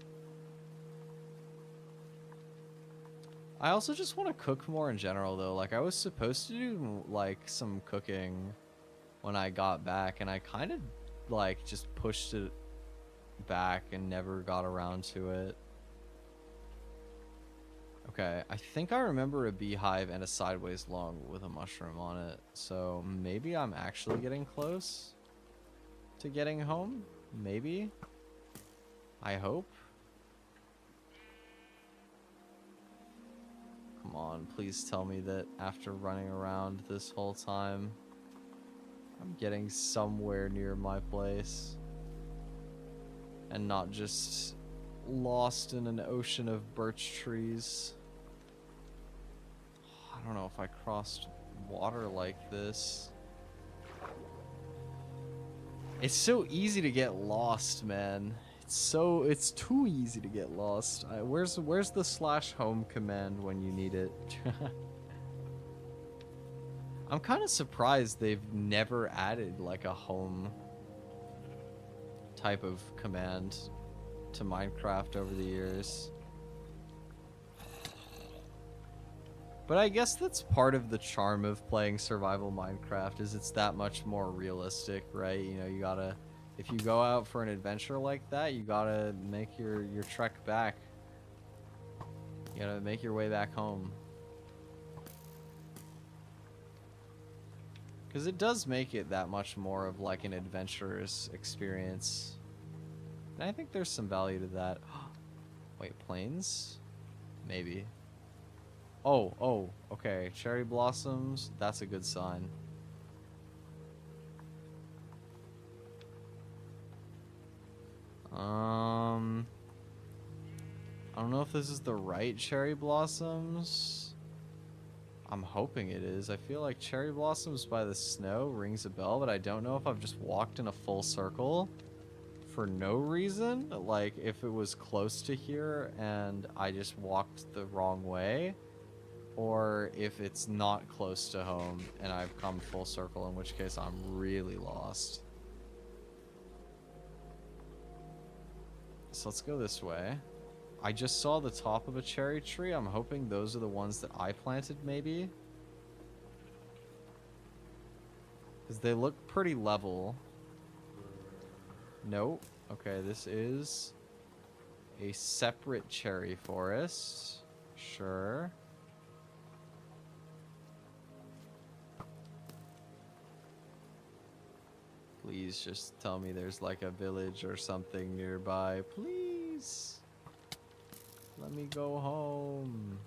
S1: I also just want to cook more in general, though. Like, I was supposed to do, like, some cooking when I got back, and I kind of, like, just pushed it back and never got around to it. Okay, I think I remember a beehive and a sideways lung with a mushroom on it, so maybe I'm actually getting close to getting home? Maybe? I hope? Come on, please tell me that after running around this whole time, I'm getting somewhere near my place and not just lost in an ocean of birch trees. I don't know if I crossed water like this. It's so easy to get lost, man. It's too easy to get lost. Where's the /home command when you need it? I'm kind of surprised they've never added like a home type of command to Minecraft over the years. But I guess that's part of the charm of playing survival Minecraft, is it's that much more realistic, right? You know, you gotta, if you go out for an adventure like that, you gotta make your trek back. You gotta make your way back home. Because it does make it that much more of like an adventurous experience. And I think there's some value to that. Wait, planes? Maybe. Oh, okay. Cherry blossoms, that's a good sign. I don't know if this is the right cherry blossoms. I'm hoping it is. I feel like cherry blossoms by the snow rings a bell, but I don't know if I've just walked in a full circle for no reason. Like, if it was close to here and I just walked the wrong way, or if it's not close to home and I've come full circle, in which case I'm really lost. So let's go this way. I just saw the top of a cherry tree. I'm hoping those are the ones that I planted, maybe. Because they look pretty level. Nope. Okay, this is a separate cherry forest. Sure. Please just tell me there's like a village or something nearby. Please. Let me go home.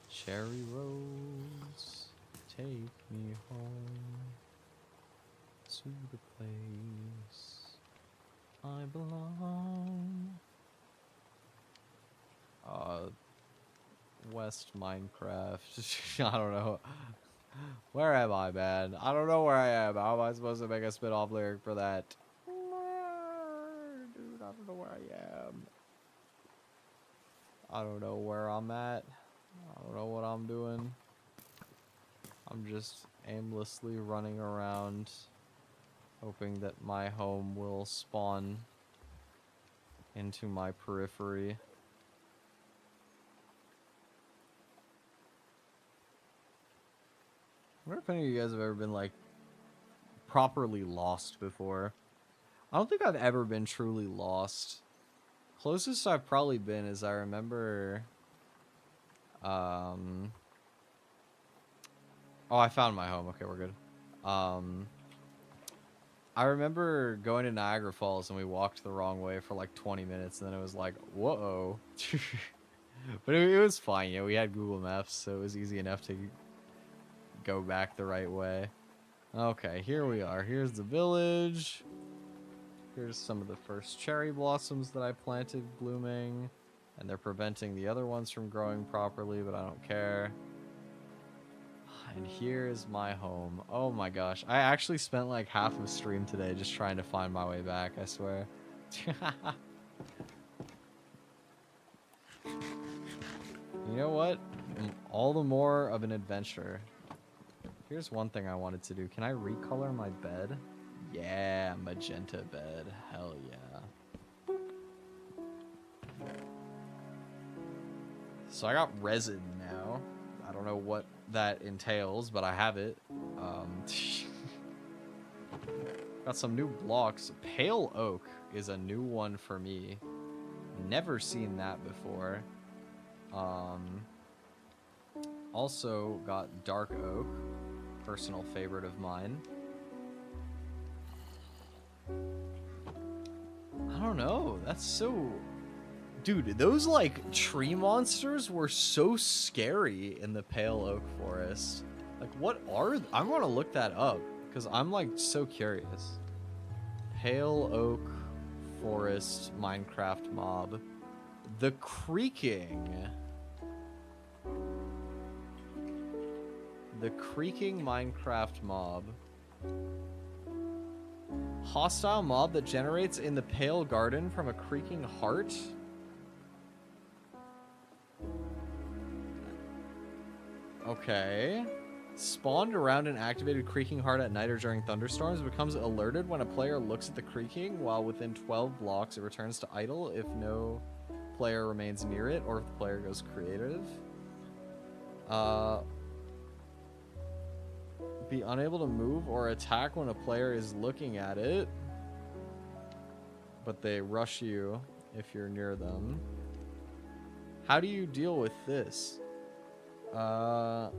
S1: Cherry roads, take me home to the place I belong. West Minecraft. I don't know. Where am I, man? I don't know where I am. How am I supposed to make a spin-off lyric for that? Dude, I don't know where I am. I don't know where I'm at. I don't know what I'm doing. I'm just aimlessly running around, hoping that my home will spawn into my periphery. I wonder if any of you guys have ever been, like, properly lost before. I don't think I've ever been truly lost. closest I've probably been is I remember... Oh, I found my home. Okay, we're good. I remember going to Niagara Falls and we walked the wrong way for like 20 minutes and then it was like, whoa. But it was fine. Yeah, we had Google Maps, so it was easy enough to go back the right way. Okay, here we are. Here's the village. Here's some of the first cherry blossoms that I planted blooming. And they're preventing the other ones from growing properly, but I don't care. And here's my home. Oh my gosh. I actually spent like half of stream today just trying to find my way back, I swear. You know what? All the more of an adventure. Here's one thing I wanted to do. Can I recolor my bed? Yeah, magenta bed. Hell yeah. So I got resin now. I don't know what that entails, but I have it. Got some new blocks. Pale oak is a new one for me. Never seen that before. Also got dark oak, personal favorite of mine. I don't know. That's so... Dude, those, like, tree monsters were so scary in the Pale Oak Forest. Like, what are... I'm gonna look that up, because I'm, like, so curious. Pale Oak Forest Minecraft mob. The creaking. The creaking Minecraft mob. Hostile mob that generates in the Pale Garden from a creaking heart. Okay. Spawned around an activated creaking heart at night or during thunderstorms. Becomes alerted when a player looks at the creaking. While within 12 blocks, it returns to idle if no player remains near it or if the player goes creative. Be unable to move or attack when a player is looking at it. But they rush you if you're near them. How do you deal with this? Oh.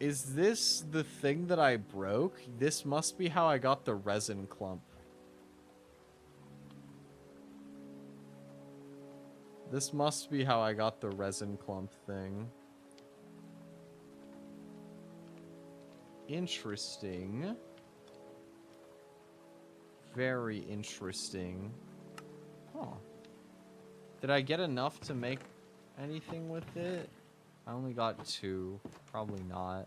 S1: Is this the thing that I broke? This must be how I got the resin clump. This must be how I got the resin clump thing. Interesting. Very interesting. Huh. Did I get enough to make anything with it? I only got 2. Probably not.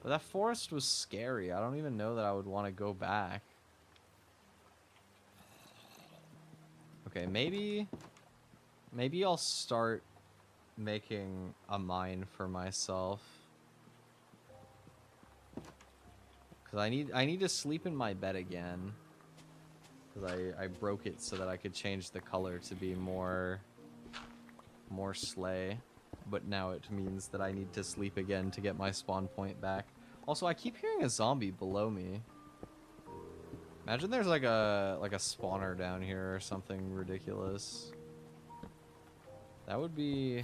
S1: But that forest was scary. I don't even know that I would want to go back. Okay, maybe I'll start making a mine for myself. Cause I need to sleep in my bed again. Cause I broke it so that I could change the color to be more slay. But now it means that I need to sleep again to get my spawn point back. Also, I keep hearing a zombie below me. Imagine there's like a spawner down here or something ridiculous. That would be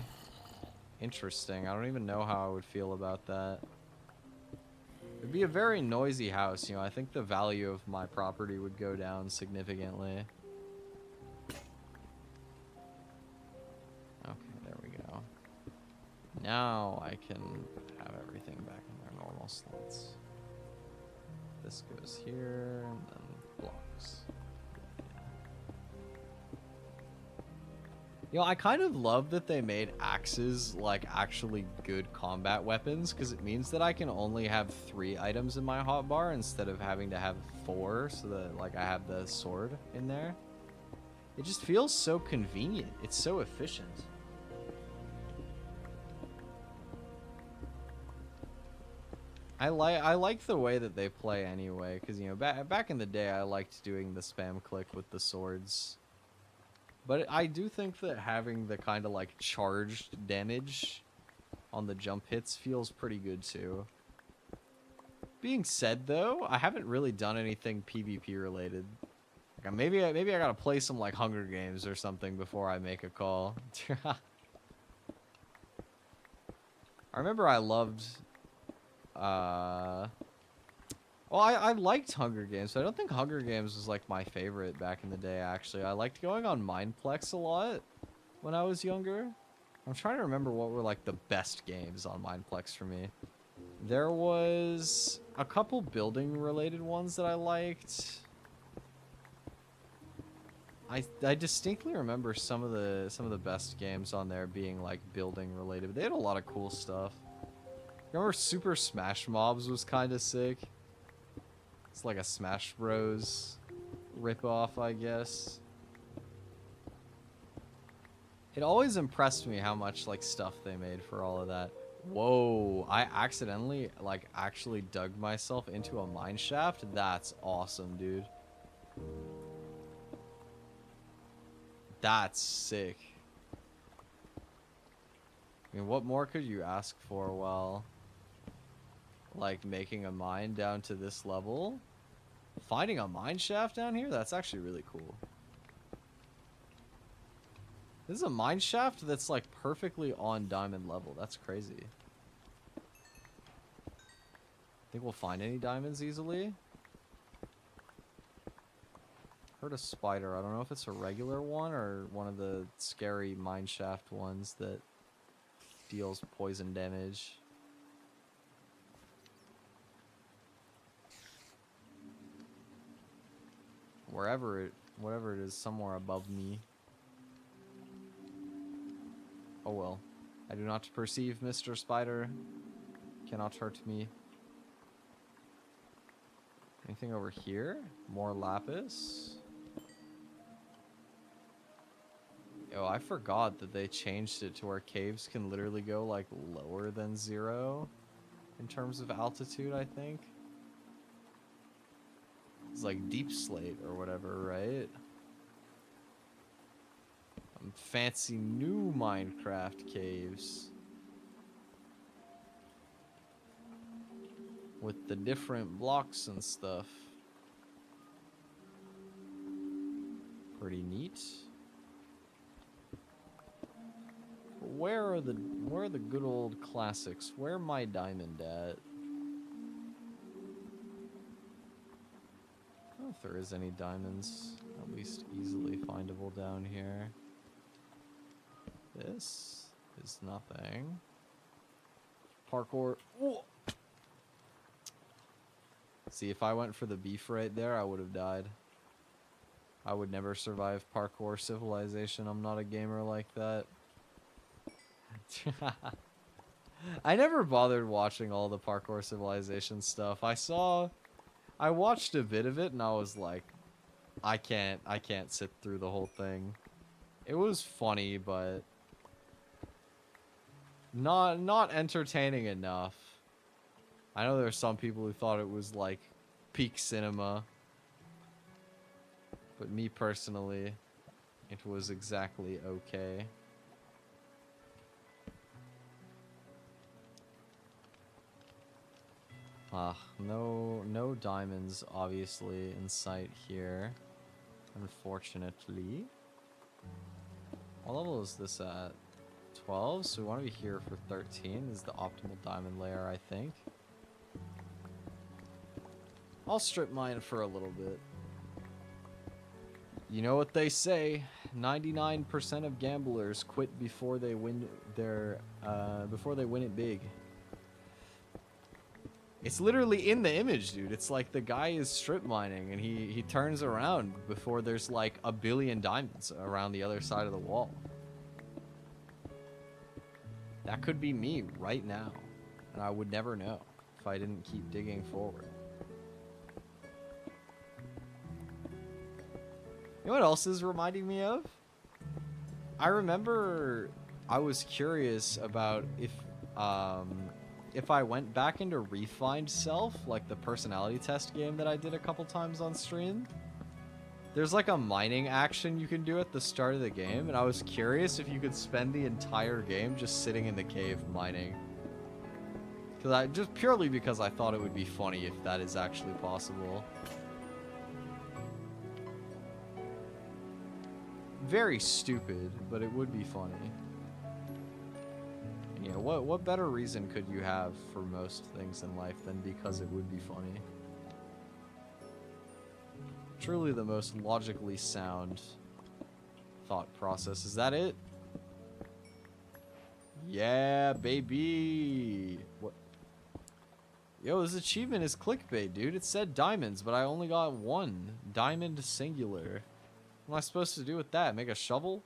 S1: interesting. I don't even know how I would feel about that. It'd be a very noisy house, you know. I think the value of my property would go down significantly. Okay, there we go. Now I can have everything back in their normal slots. This goes here, and then blocks. You know, I kind of love that they made axes, like, actually good combat weapons, because it means that I can only have 3 items in my hotbar instead of having to have 4, so that, like, I have the sword in there. It just feels so convenient. It's so efficient. I like the way that they play anyway, because, you know, back in the day, I liked doing the spam click with the swords. But I do think that having the kind of, like, charged damage on the jump hits feels pretty good too. Being said though, I haven't really done anything PvP related. Like, maybe I gotta play some like Hunger Games or something before I make a call. I remember I loved well, I liked Hunger Games, but I don't think Hunger Games was like my favorite back in the day actually. I liked going on Mineplex a lot when I was younger. I'm trying to remember what were like the best games on Mineplex for me. There was a couple building related ones that I liked. I distinctly remember some of the best games on there being like building related. But they had a lot of cool stuff. Remember Super Smash Mobs was kind of sick. It's like a Smash Bros ripoff, I guess. It always impressed me how much like stuff they made for all of that. Whoa, I accidentally like actually dug myself into a mine shaft. That's awesome, dude. That's sick. I mean, what more could you ask for while like making a mine down to this level? Finding a mine shaft down here? That's actually really cool. This is a mine shaft that's like perfectly on diamond level. That's crazy. Think we'll find any diamonds easily? Heard a spider. I don't know if it's a regular one or one of the scary mine shaft ones that deals poison damage. Whatever it is, somewhere above me. Oh well. I do not perceive Mr. Spider. Cannot hurt me. Anything over here? More lapis? Oh, I forgot that they changed it to where caves can literally go like lower than 0 in terms of altitude, I think. It's like deep slate or whatever, right? Fancy new Minecraft caves. With the different blocks and stuff. Pretty neat. Where are the good old classics? Where my diamond at? I don't know if there is any diamonds, at least easily findable down here. This is nothing. Parkour. Ooh. See, if I went for the beef right there, I would have died. I would never survive parkour civilization. I'm not a gamer like that. I never bothered watching all the parkour civilization stuff. I watched a bit of it and I was like, I can't sit through the whole thing. It was funny, but not entertaining enough. I know there are some people who thought it was like peak cinema, but me personally, it was exactly okay. No diamonds obviously in sight here, unfortunately. What level is this at? 12, so we want to be here for 13 is the optimal diamond layer, I think. I'll strip mine for a little bit. You know what they say, 99% of gamblers quit before they win it big. It's literally in the image, dude. It's like the guy is strip mining and he turns around before there's like a billion diamonds around the other side of the wall. That could be me right now, and I would never know if I didn't keep digging forward. You know what else is reminding me of? I remember I was curious about if I went back into Refined Self, like the personality test game that I did a couple times on stream, There's like a mining action you can do at the start of the game, and I was curious if you could spend the entire game just sitting in the cave mining. Just purely because I thought it would be funny if that is actually possible. Very stupid, but it would be funny. And yeah, what better reason could you have for most things in life than because it would be funny? Truly the most logically sound thought process. Is that it? Yeah, baby. What? Yo, this achievement is clickbait, dude. It said diamonds, but I only got one. Diamond singular. What am I supposed to do with that? Make a shovel?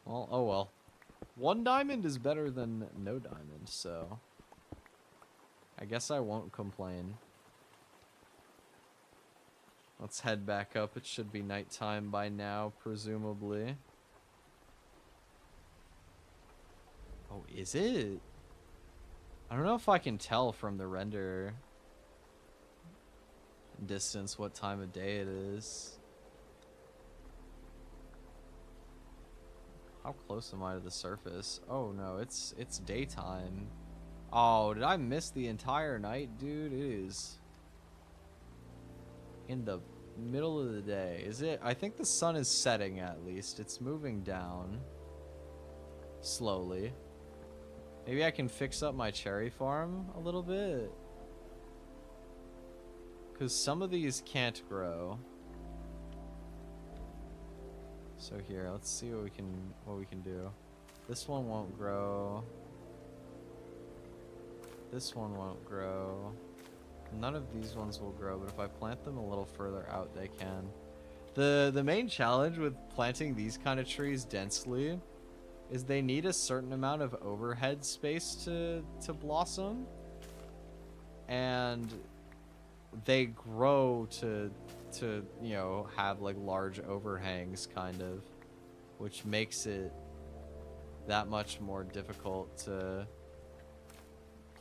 S1: Well, oh well. One diamond is better than no diamond, so I guess I won't complain. Let's head back up. It should be nighttime by now, presumably. Oh, is it? I don't know if I can tell from the render distance what time of day it is. How close am I to the surface? Oh no, it's daytime. Oh, did I miss the entire night, dude? It is in the middle of the day. Is it? I think the sun is setting at least. It's moving down slowly. Maybe I can fix up my cherry farm a little bit. Because some of these can't grow. So here, let's see what we can do. This one won't grow. This one won't grow. None of these ones will grow, but if I plant them a little further out, they can. The main challenge with planting these kind of trees densely is they need a certain amount of overhead space to blossom, and they grow to you know, have like large overhangs kind of, which makes it that much more difficult to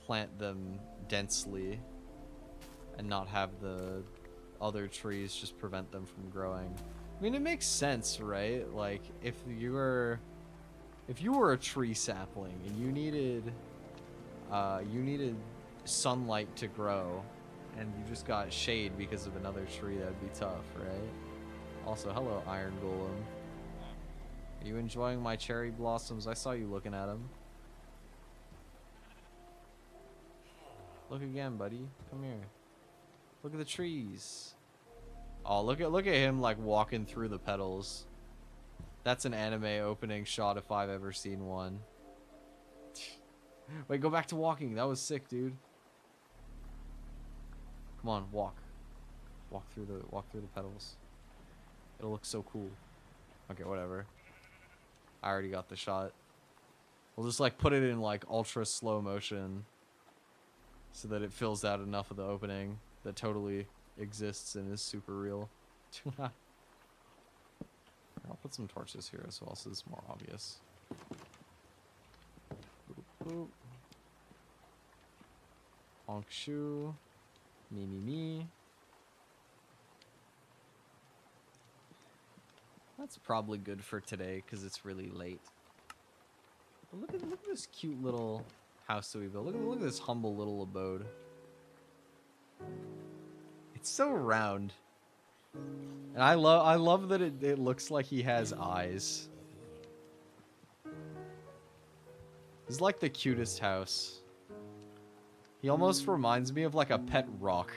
S1: plant them densely and not have the other trees just prevent them from growing. I mean, it makes sense, right? Like if you were a tree sapling and you needed sunlight to grow, and you just got shade because of another tree, that'd be tough, right? Also, hello, Iron Golem. Are you enjoying my cherry blossoms? I saw you looking at them. Look again, buddy. Come here. Look at the trees. Oh, look at him like walking through the petals. That's an anime opening shot if I've ever seen one. Wait, go back to walking. That was sick, dude. Come on, walk. Walk through the petals. It'll look so cool. Okay, whatever. I already got the shot. We'll just like put it in like ultra slow motion so that it fills out enough of the opening that totally exists and is super real. I'll put some torches here as well so it's more obvious. Boop, boop. Honk shoe. Me. That's probably good for today because it's really late. But look at this cute little house that we built. Look at this humble little abode. It's so round. And I love that it looks like he has eyes. It's like the cutest house. He almost reminds me of like a pet rock.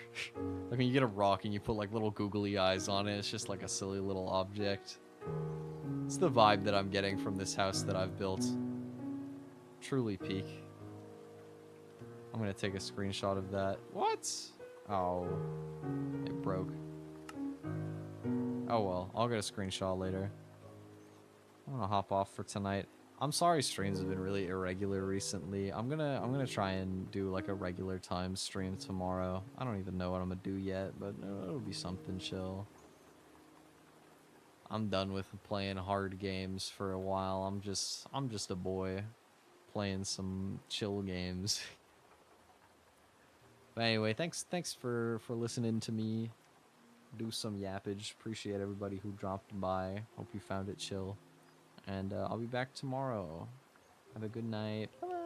S1: Like when you get a rock and you put like little googly eyes on it, it's just like a silly little object. It's the vibe that I'm getting from this house that I've built. Truly peak. I'm gonna take a screenshot of that. What? Oh, it broke. Oh well, I'll get a screenshot later. I'm gonna hop off for tonight. I'm sorry streams have been really irregular recently. I'm gonna try and do like a regular time stream tomorrow. I don't even know what I'm gonna do yet, but it'll be something chill. I'm done with playing hard games for a while. I'm just a boy playing some chill games. But anyway, thanks for listening to me do some yappage. Appreciate everybody who dropped by. Hope you found it chill. And I'll be back tomorrow. Have a good night. Bye.